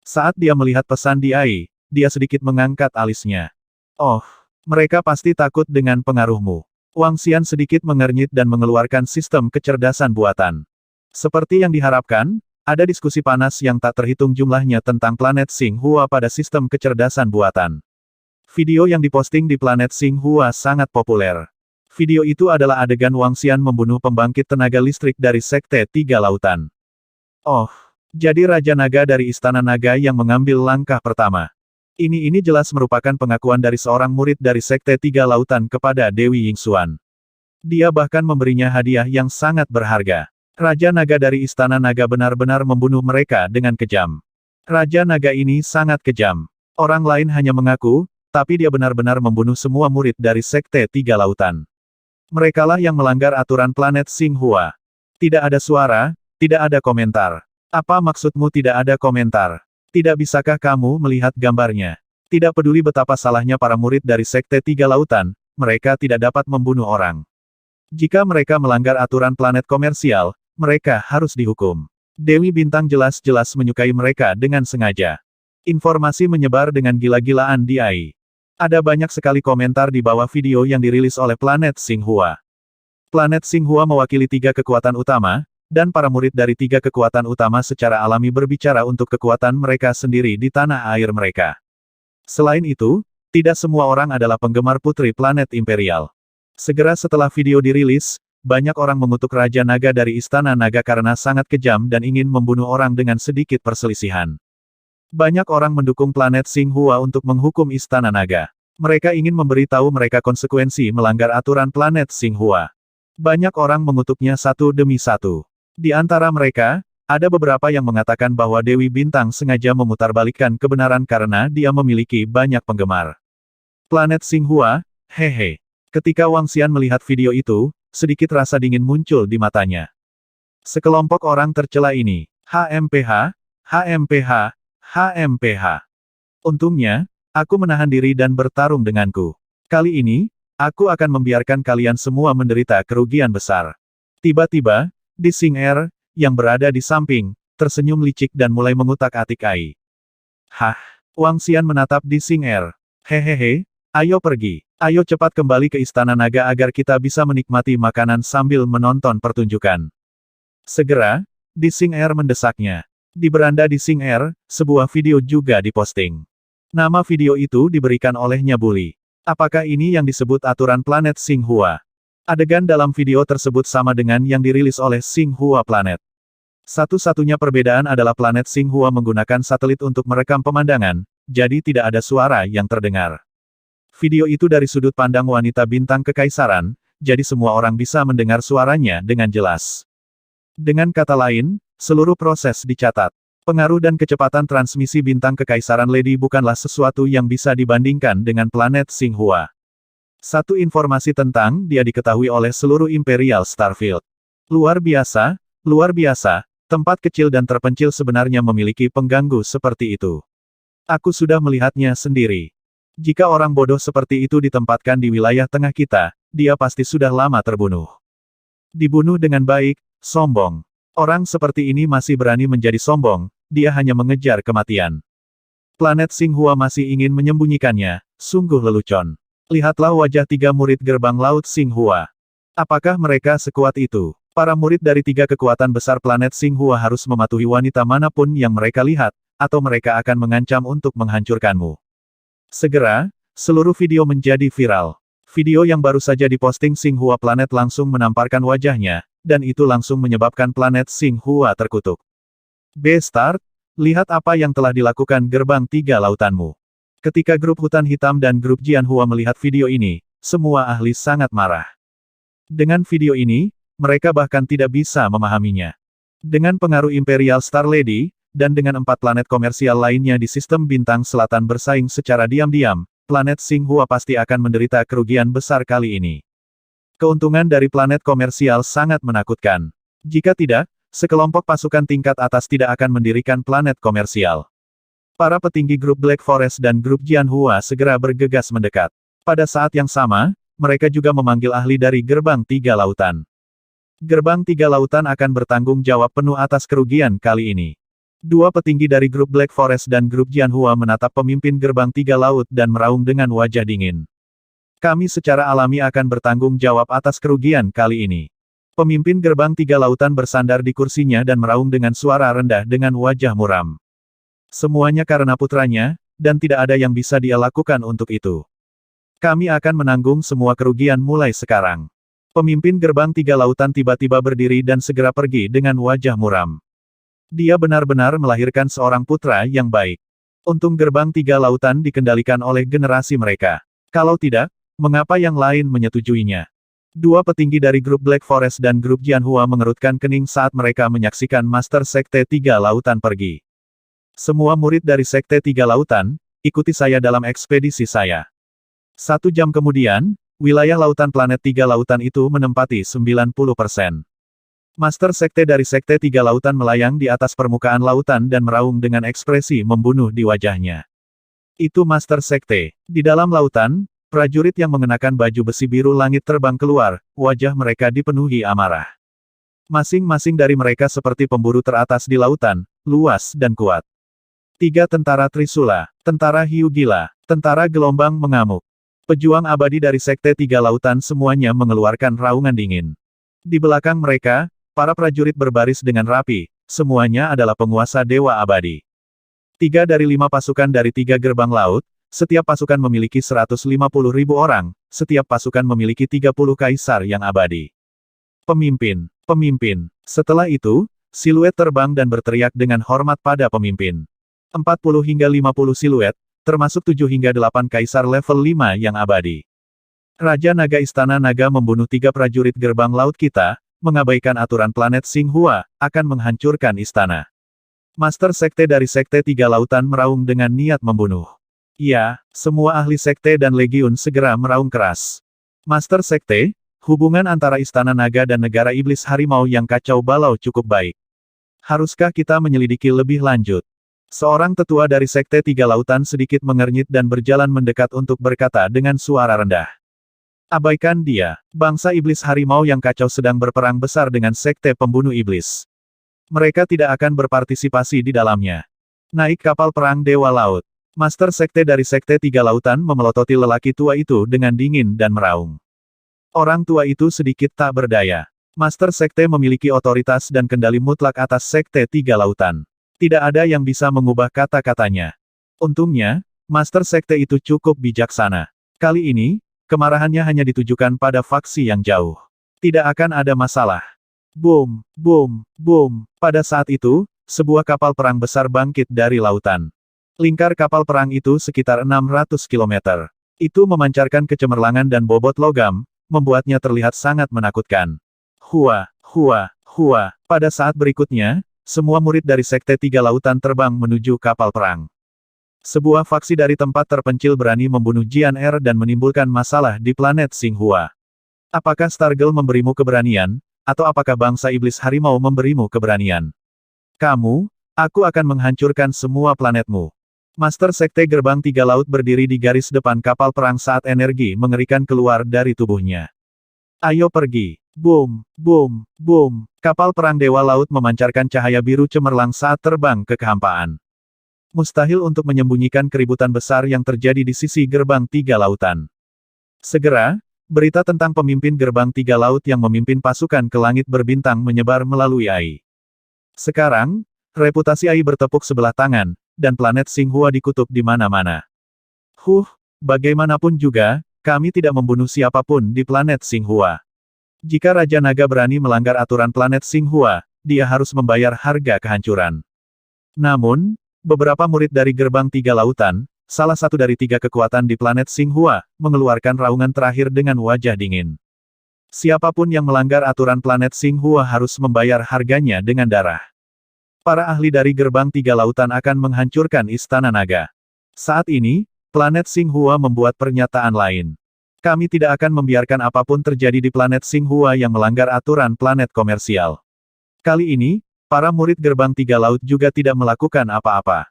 A: Saat dia melihat pesan di AI, dia sedikit mengangkat alisnya. Oh, mereka pasti takut dengan pengaruhmu. Wang Xian sedikit mengernyit dan mengeluarkan sistem kecerdasan buatan. Seperti yang diharapkan, ada diskusi panas yang tak terhitung jumlahnya tentang planet Xinghua pada sistem kecerdasan buatan. Video yang diposting di planet Xinghua sangat populer. Video itu adalah adegan Wang Xian membunuh pembangkit tenaga listrik dari Sekte Tiga Lautan. Oh, Jadi Raja Naga dari Istana Naga yang mengambil langkah pertama. Ini jelas merupakan pengakuan dari seorang murid dari Sekte Tiga Lautan kepada Dewi Yingxuan. Dia bahkan memberinya hadiah yang sangat berharga. Raja Naga dari Istana Naga benar-benar membunuh mereka dengan kejam. Raja Naga ini sangat kejam. Orang lain hanya mengaku, tapi dia benar-benar membunuh semua murid dari Sekte Tiga Lautan. Merekalah yang melanggar aturan planet Xinghua. Tidak ada suara, tidak ada komentar. Apa maksudmu tidak ada komentar? Tidak bisakah kamu melihat gambarnya? Tidak peduli betapa salahnya para murid dari Sekte Tiga Lautan, mereka tidak dapat membunuh orang. Jika mereka melanggar aturan planet komersial, mereka harus dihukum. Dewi Bintang jelas-jelas menyukai mereka dengan sengaja. Informasi menyebar dengan gila-gilaan di AI. Ada banyak sekali komentar di bawah video yang dirilis oleh planet Xinghua. Planet Xinghua mewakili tiga kekuatan utama, dan para murid dari tiga kekuatan utama secara alami berbicara untuk kekuatan mereka sendiri di tanah air mereka. Selain itu, tidak semua orang adalah penggemar putri planet imperial. Segera setelah video dirilis, banyak orang mengutuk Raja Naga dari Istana Naga karena sangat kejam dan ingin membunuh orang dengan sedikit perselisihan. Banyak orang mendukung planet Xinghua untuk menghukum Istana Naga. Mereka ingin memberitahu mereka konsekuensi melanggar aturan planet Xinghua. Banyak orang mengutuknya satu demi satu. Di antara mereka, ada beberapa yang mengatakan bahwa Dewi Bintang sengaja memutarbalikkan kebenaran karena dia memiliki banyak penggemar. Planet Xinghua, hehe. Ketika Wang Xian melihat video itu, sedikit rasa dingin muncul di matanya. Sekelompok orang tercela ini, HMPH, HMPH, HMPH. Untungnya, aku menahan diri dan bertarung denganku. Kali ini, aku akan membiarkan kalian semua menderita kerugian besar. Tiba-tiba, Di Xing'er, yang berada di samping, tersenyum licik dan mulai mengutak-atik Ai. Hah? Wang Xian menatap Di Xing'er. Hehehe, ayo pergi. Ayo cepat kembali ke Istana Naga agar kita bisa menikmati makanan sambil menonton pertunjukan. Segera, Di Xing'er mendesaknya. Di beranda Di Xing'er, sebuah video juga diposting. Nama video itu diberikan olehnya Bully. Apakah ini yang disebut aturan planet Xinghua? Adegan dalam video tersebut sama dengan yang dirilis oleh Xinghua Planet. Satu-satunya perbedaan adalah planet Xinghua menggunakan satelit untuk merekam pemandangan, jadi tidak ada suara yang terdengar. Video itu dari sudut pandang wanita bintang kekaisaran, jadi semua orang bisa mendengar suaranya dengan jelas. Dengan kata lain, seluruh proses dicatat. Pengaruh dan kecepatan transmisi bintang kekaisaran Lady bukanlah sesuatu yang bisa dibandingkan dengan planet Xinghua. Satu informasi tentang dia diketahui oleh seluruh Imperial Starfield. Luar biasa, tempat kecil dan terpencil sebenarnya memiliki pengganggu seperti itu. Aku sudah melihatnya sendiri. Jika orang bodoh seperti itu ditempatkan di wilayah tengah kita, dia pasti sudah lama terbunuh. Dibunuh dengan baik, sombong. Orang seperti ini masih berani menjadi sombong, dia hanya mengejar kematian. Planet Xinghua masih ingin menyembunyikannya, sungguh lelucon. Lihatlah wajah tiga murid gerbang laut Xinghua. Apakah mereka sekuat itu? Para murid dari tiga kekuatan besar planet Xinghua harus mematuhi wanita manapun yang mereka lihat, atau mereka akan mengancam untuk menghancurkanmu. Segera, seluruh video menjadi viral. Video yang baru saja diposting Xinghua Planet langsung menamparkan wajahnya, dan itu langsung menyebabkan planet Xinghua terkutuk. B-Start, lihat apa yang telah dilakukan gerbang tiga lautanmu. Ketika grup Hutan Hitam dan grup Jianhua melihat video ini, semua ahli sangat marah. Dengan video ini, mereka bahkan tidak bisa memahaminya. Dengan pengaruh Imperial Star Lady, dan dengan 4 planet komersial lainnya di sistem bintang selatan bersaing secara diam-diam, planet Xinghua pasti akan menderita kerugian besar kali ini. Keuntungan dari planet komersial sangat menakutkan. Jika tidak, sekelompok pasukan tingkat atas tidak akan mendirikan planet komersial. Para petinggi grup Black Forest dan grup Jianhua segera bergegas mendekat. Pada saat yang sama, mereka juga memanggil ahli dari Gerbang Tiga Lautan. Gerbang Tiga Lautan akan bertanggung jawab penuh atas kerugian kali ini. Dua petinggi dari grup Black Forest dan grup Jianhua menatap pemimpin Gerbang Tiga Laut dan meraung dengan wajah dingin. Kami secara alami akan bertanggung jawab atas kerugian kali ini. Pemimpin Gerbang Tiga Lautan bersandar di kursinya dan meraung dengan suara rendah dengan wajah muram. Semuanya karena putranya, dan tidak ada yang bisa dia lakukan untuk itu. Kami akan menanggung semua kerugian mulai sekarang. Pemimpin Gerbang Tiga Lautan tiba-tiba berdiri dan segera pergi dengan wajah muram. Dia benar-benar melahirkan seorang putra yang baik. Untung gerbang tiga lautan dikendalikan oleh generasi mereka. Kalau tidak, mengapa yang lain menyetujuinya? Dua petinggi dari grup Black Forest dan grup Jianhua mengerutkan kening saat mereka menyaksikan Master Sekte Tiga Lautan pergi. Semua murid dari Sekte Tiga Lautan, ikuti saya dalam ekspedisi saya. 1 jam kemudian, wilayah lautan planet Tiga Lautan itu menempati 90%. Master Sekte dari Sekte Tiga Lautan melayang di atas permukaan lautan dan meraung dengan ekspresi membunuh di wajahnya. Itu Master Sekte. Di dalam lautan, prajurit yang mengenakan baju besi biru langit terbang keluar, wajah mereka dipenuhi amarah. Masing-masing dari mereka seperti pemburu teratas di lautan, luas dan kuat. 3 tentara Trisula, tentara hiu gila, tentara gelombang mengamuk. Pejuang abadi dari Sekte Tiga Lautan semuanya mengeluarkan raungan dingin. Di belakang mereka, para prajurit berbaris dengan rapi, semuanya adalah penguasa dewa abadi. 3 dari 5 pasukan dari 3 gerbang laut, setiap pasukan memiliki 150.000 orang, setiap pasukan memiliki 30 kaisar yang abadi. Pemimpin, pemimpin. Setelah itu, siluet terbang dan berteriak dengan hormat pada pemimpin. 40 hingga 50 siluet, termasuk 7 hingga 8 kaisar level 5 yang abadi. Raja Naga Istana Naga membunuh 3 prajurit gerbang laut kita, mengabaikan aturan planet Xinghua, akan menghancurkan istana. Master Sekte dari Sekte Tiga Lautan meraung dengan niat membunuh. Ya, semua ahli Sekte dan Legiun segera meraung keras. Master Sekte, hubungan antara Istana Naga dan Negara Iblis Harimau yang kacau balau cukup baik. Haruskah kita menyelidiki lebih lanjut? Seorang tetua dari Sekte Tiga Lautan sedikit mengernyit dan berjalan mendekat untuk berkata dengan suara rendah. Abaikan dia, bangsa iblis harimau yang kacau sedang berperang besar dengan sekte pembunuh iblis. Mereka tidak akan berpartisipasi di dalamnya. Naik kapal perang Dewa Laut. Master Sekte dari Sekte Tiga Lautan memelototi lelaki tua itu dengan dingin dan meraung. Orang tua itu sedikit tak berdaya. Master Sekte memiliki otoritas dan kendali mutlak atas Sekte Tiga Lautan. Tidak ada yang bisa mengubah kata-katanya. Untungnya, Master Sekte itu cukup bijaksana. Kali ini, kemarahannya hanya ditujukan pada faksi yang jauh. Tidak akan ada masalah. Boom, boom, boom. Pada saat itu, sebuah kapal perang besar bangkit dari lautan. Lingkar kapal perang itu sekitar 600 km. Itu memancarkan kecemerlangan dan bobot logam, membuatnya terlihat sangat menakutkan. Hua, hua, hua. Pada saat berikutnya, semua murid dari Sekte Tiga Lautan terbang menuju kapal perang. Sebuah faksi dari tempat terpencil berani membunuh Jian Er dan menimbulkan masalah di planet Xinghua. Apakah Stargirl memberimu keberanian, atau apakah bangsa iblis harimau memberimu keberanian? Aku akan menghancurkan semua planetmu. Master Sekte Gerbang Tiga Laut berdiri di garis depan kapal perang saat energi mengerikan keluar dari tubuhnya. Ayo pergi. Boom, boom, boom. Kapal perang Dewa Laut memancarkan cahaya biru cemerlang saat terbang ke kehampaan. Mustahil untuk menyembunyikan keributan besar yang terjadi di sisi gerbang Tiga Lautan. Segera, berita tentang pemimpin gerbang Tiga Laut yang memimpin pasukan ke langit berbintang menyebar melalui AI. Sekarang, reputasi AI bertepuk sebelah tangan, dan planet Xinghua dikutuk di mana-mana. Bagaimanapun juga, kami tidak membunuh siapapun di planet Xinghua. Jika Raja Naga berani melanggar aturan planet Xinghua, dia harus membayar harga kehancuran. Namun, beberapa murid dari Gerbang Tiga Lautan, salah satu dari 3 kekuatan di planet Xinghua, mengeluarkan raungan terakhir dengan wajah dingin. Siapapun yang melanggar aturan planet Xinghua harus membayar harganya dengan darah. Para ahli dari Gerbang Tiga Lautan akan menghancurkan Istana Naga. Saat ini, planet Xinghua membuat pernyataan lain. Kami tidak akan membiarkan apapun terjadi di planet Xinghua yang melanggar aturan planet komersial. Kali ini, para murid Gerbang Tiga Laut juga tidak melakukan apa-apa.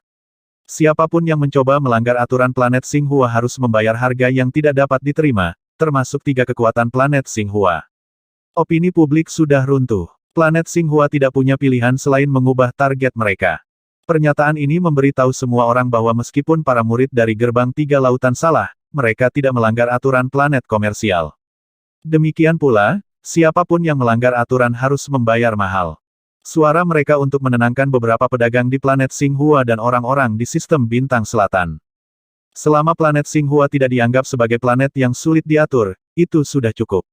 A: Siapapun yang mencoba melanggar aturan planet Xinghua harus membayar harga yang tidak dapat diterima, termasuk 3 kekuatan planet Xinghua. Opini publik sudah runtuh. Planet Xinghua tidak punya pilihan selain mengubah target mereka. Pernyataan ini memberitahu semua orang bahwa meskipun para murid dari Gerbang Tiga Lautan salah, mereka tidak melanggar aturan planet komersial. Demikian pula, siapapun yang melanggar aturan harus membayar mahal. Suara mereka untuk menenangkan beberapa pedagang di planet Xinghua dan orang-orang di sistem bintang selatan. Selama planet Xinghua tidak dianggap sebagai planet yang sulit diatur, itu sudah cukup.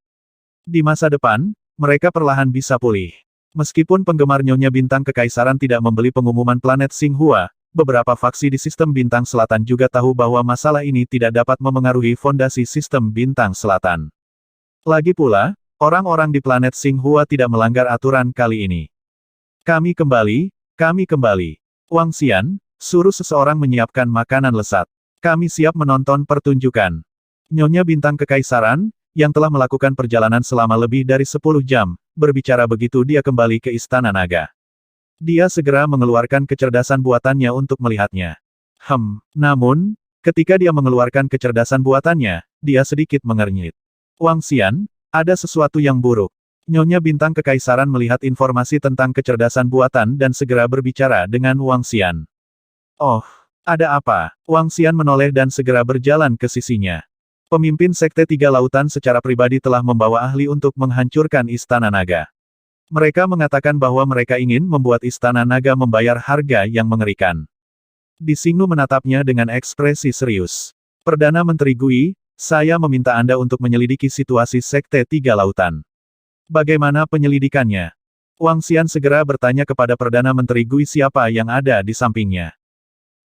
A: Di masa depan, mereka perlahan bisa pulih. Meskipun penggemar Nyonya Bintang Kekaisaran tidak membeli pengumuman planet Xinghua, beberapa faksi di sistem Bintang Selatan juga tahu bahwa masalah ini tidak dapat memengaruhi fondasi sistem Bintang Selatan. Lagi pula, orang-orang di planet Xinghua tidak melanggar aturan kali ini. Kami kembali, kami kembali. Wang Xian, suruh seseorang menyiapkan makanan lesat. Kami siap menonton pertunjukan. Nyonya Bintang Kekaisaran, yang telah melakukan perjalanan selama lebih dari 10 jam, berbicara begitu dia kembali ke Istana Naga. Dia segera mengeluarkan kecerdasan buatannya untuk melihatnya. Namun, ketika dia mengeluarkan kecerdasan buatannya, dia sedikit mengernyit. Wang Xian, ada sesuatu yang buruk. Nyonya Bintang Kekaisaran melihat informasi tentang kecerdasan buatan dan segera berbicara dengan Wang Xian. Oh, ada apa? Wang Xian menoleh dan segera berjalan ke sisinya. Pemimpin Sekte Tiga Lautan secara pribadi telah membawa ahli untuk menghancurkan Istana Naga. Mereka mengatakan bahwa mereka ingin membuat Istana Naga membayar harga yang mengerikan. Di Xingnu menatapnya dengan ekspresi serius. Perdana Menteri Gui, saya meminta Anda untuk menyelidiki situasi Sekte Tiga Lautan. Bagaimana penyelidikannya? Wang Xian segera bertanya kepada Perdana Menteri Gui siapa yang ada di sampingnya.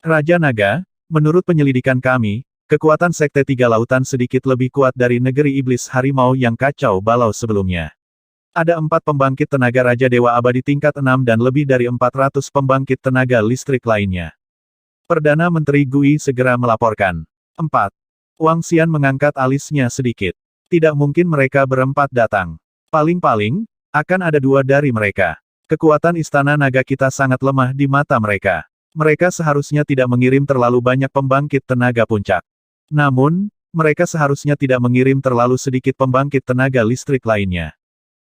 A: Raja Naga, menurut penyelidikan kami, kekuatan Sekte Tiga Lautan sedikit lebih kuat dari negeri iblis harimau yang kacau balau sebelumnya. Ada 4 pembangkit tenaga Raja Dewa Abadi tingkat 6 dan lebih dari 400 pembangkit tenaga listrik lainnya. Perdana Menteri Gui segera melaporkan. 4. Wang Xian mengangkat alisnya sedikit. Tidak mungkin mereka berempat datang. Paling-paling, akan ada 2 dari mereka. Kekuatan Istana Naga kita sangat lemah di mata mereka. Mereka seharusnya tidak mengirim terlalu banyak pembangkit tenaga puncak. Namun, mereka seharusnya tidak mengirim terlalu sedikit pembangkit tenaga listrik lainnya.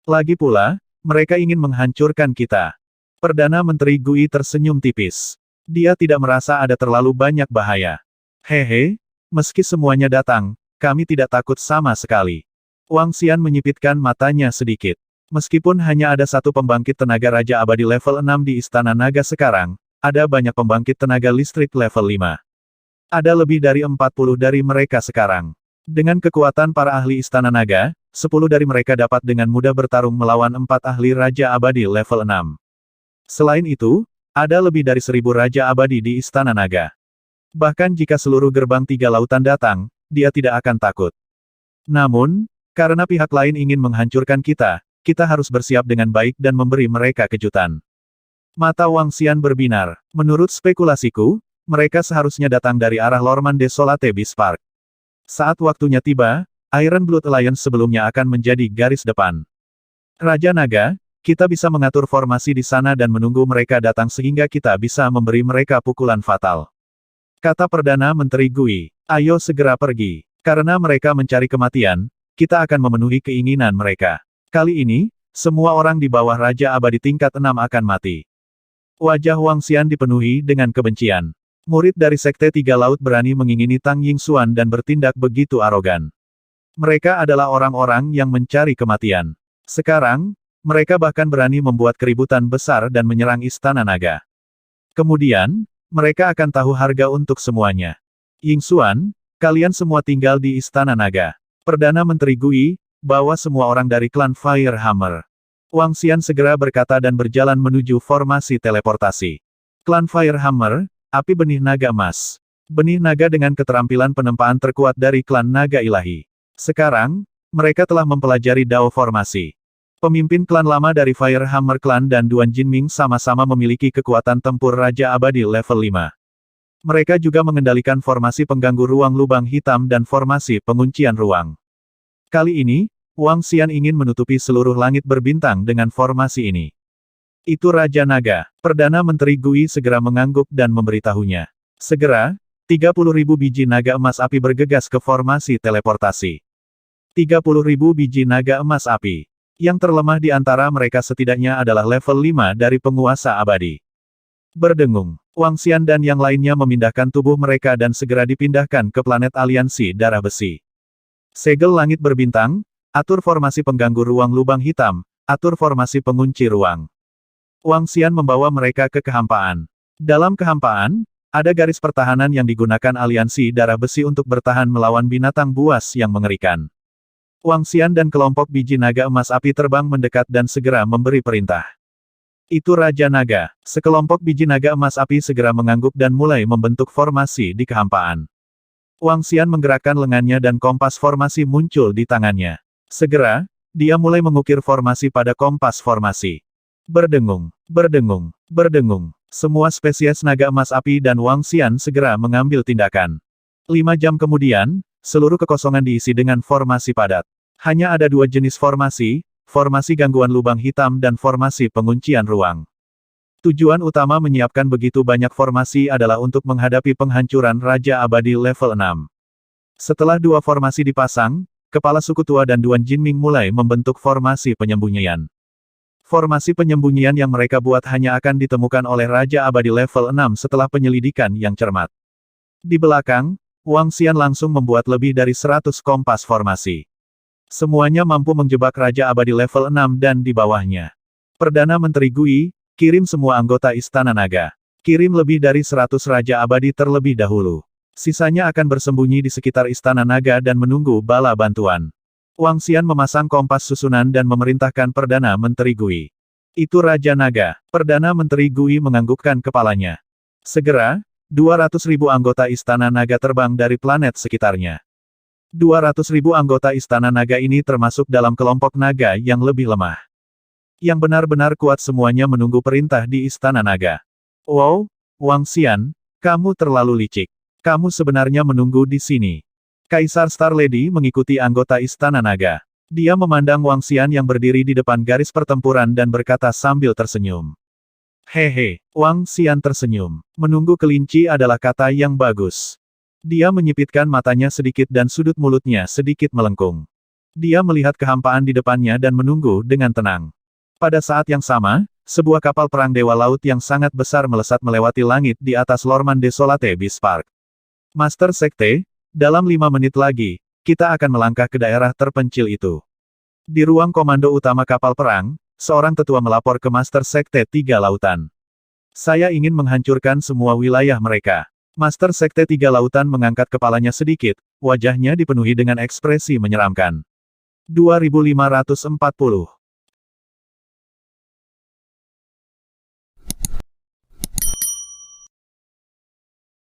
A: Lagi pula, mereka ingin menghancurkan kita. Perdana Menteri Gui tersenyum tipis. Dia tidak merasa ada terlalu banyak bahaya. Hehe, meski semuanya datang, kami tidak takut sama sekali. Wang Xian menyipitkan matanya sedikit. Meskipun hanya ada 1 pembangkit tenaga Raja Abadi level 6 di Istana Naga sekarang, ada banyak pembangkit tenaga listrik level 5. Ada lebih dari 40 dari mereka sekarang. Dengan kekuatan para ahli Istana Naga, 10 dari mereka dapat dengan mudah bertarung melawan 4 ahli Raja Abadi level 6. Selain itu, ada lebih dari 1000 Raja Abadi di Istana Naga. Bahkan jika seluruh gerbang 3 lautan datang, dia tidak akan takut. Namun, karena pihak lain ingin menghancurkan kita harus bersiap dengan baik dan memberi mereka kejutan. Mata Wang Xian berbinar. Menurut spekulasiku, mereka seharusnya datang dari arah Lorman Desolate Beast Park. Saat waktunya tiba, Iron Blood Alliance sebelumnya akan menjadi garis depan. Raja Naga, kita bisa mengatur formasi di sana dan menunggu mereka datang sehingga kita bisa memberi mereka pukulan fatal. Kata Perdana Menteri Gui, ayo segera pergi. Karena mereka mencari kematian, kita akan memenuhi keinginan mereka. Kali ini, semua orang di bawah Raja Abadi tingkat 6 akan mati. Wajah Wang Xian dipenuhi dengan kebencian. Murid dari Sekte Tiga Laut berani mengingini Tang Yingxuan dan bertindak begitu arogan. Mereka adalah orang-orang yang mencari kematian. Sekarang, mereka bahkan berani membuat keributan besar dan menyerang Istana Naga. Kemudian, mereka akan tahu harga untuk semuanya. Yingxuan, kalian semua tinggal di Istana Naga. Perdana Menteri Gui, bawa semua orang dari klan Firehammer. Wang Xian segera berkata dan berjalan menuju formasi teleportasi. Klan Firehammer, api benih naga emas. Benih naga dengan keterampilan penempaan terkuat dari klan naga ilahi. Sekarang, mereka telah mempelajari Dao formasi. Pemimpin klan lama dari Firehammer Clan dan Duan Jinming sama-sama memiliki kekuatan tempur Raja Abadi level 5. Mereka juga mengendalikan formasi pengganggu ruang lubang hitam dan formasi penguncian ruang. Kali ini, Wang Xian ingin menutupi seluruh langit berbintang dengan formasi ini. Itu Raja Naga. Perdana Menteri Gui segera mengangguk dan memberitahunya. Segera, 30.000 biji naga emas api bergegas ke formasi teleportasi. 30.000 biji naga emas api. Yang terlemah di antara mereka setidaknya adalah level 5 dari penguasa abadi. Berdengung, Wang Xian dan yang lainnya memindahkan tubuh mereka dan segera dipindahkan ke planet aliansi darah besi. Segel langit berbintang, atur formasi pengganggu ruang lubang hitam, atur formasi pengunci ruang. Wang Xian membawa mereka ke kehampaan. Dalam kehampaan, ada garis pertahanan yang digunakan aliansi darah besi untuk bertahan melawan binatang buas yang mengerikan. Wang Xian dan kelompok biji naga emas api terbang mendekat dan segera memberi perintah. Itu Raja Naga. Sekelompok biji naga emas api segera mengangguk dan mulai membentuk formasi di kehampaan. Wang Xian menggerakkan lengannya dan kompas formasi muncul di tangannya. Segera, dia mulai mengukir formasi pada kompas formasi. Berdengung, berdengung, berdengung. Semua spesies naga emas api dan Wang Xian segera mengambil tindakan. 5 jam kemudian, seluruh kekosongan diisi dengan formasi padat. Hanya ada 2 jenis formasi, formasi gangguan lubang hitam dan formasi penguncian ruang. Tujuan utama menyiapkan begitu banyak formasi adalah untuk menghadapi penghancuran Raja Abadi level 6. Setelah 2 formasi dipasang, Kepala Suku Tua dan Duan Jinming mulai membentuk formasi penyembunyian. Formasi penyembunyian yang mereka buat hanya akan ditemukan oleh Raja Abadi level 6 setelah penyelidikan yang cermat. Di belakang, Wang Xian langsung membuat lebih dari 100 kompas formasi. Semuanya mampu menjebak Raja Abadi level 6 dan di bawahnya. Perdana Menteri Gui, kirim semua anggota Istana Naga. Kirim lebih dari 100 Raja Abadi terlebih dahulu. Sisanya akan bersembunyi di sekitar Istana Naga dan menunggu bala bantuan. Wang Xian memasang kompas susunan dan memerintahkan Perdana Menteri Gui. Itu Raja Naga. Perdana Menteri Gui menganggukkan kepalanya. Segera, 200.000 anggota Istana Naga terbang dari planet sekitarnya. 200.000 anggota Istana Naga ini termasuk dalam kelompok naga yang lebih lemah. Yang benar-benar kuat semuanya menunggu perintah di Istana Naga. Wow, Wang Xian, kamu terlalu licik. Kamu sebenarnya menunggu di sini. Kaisar Star Lady mengikuti anggota Istana Naga. Dia memandang Wang Xian yang berdiri di depan garis pertempuran dan berkata sambil tersenyum. Hehe, Wang Xian tersenyum. Menunggu kelinci adalah kata yang bagus. Dia menyipitkan matanya sedikit dan sudut mulutnya sedikit melengkung. Dia melihat kehampaan di depannya dan menunggu dengan tenang. Pada saat yang sama, sebuah kapal perang Dewa Laut yang sangat besar melesat melewati langit di atas Lorman Desolate Beast Park. Master Sekte, dalam 5 menit lagi, kita akan melangkah ke daerah terpencil itu. Di ruang komando utama kapal perang, seorang tetua melapor ke Master Sekte 3 Lautan. Saya ingin menghancurkan semua wilayah mereka. Master Sekte 3 Lautan mengangkat kepalanya sedikit, wajahnya dipenuhi dengan ekspresi menyeramkan. 2540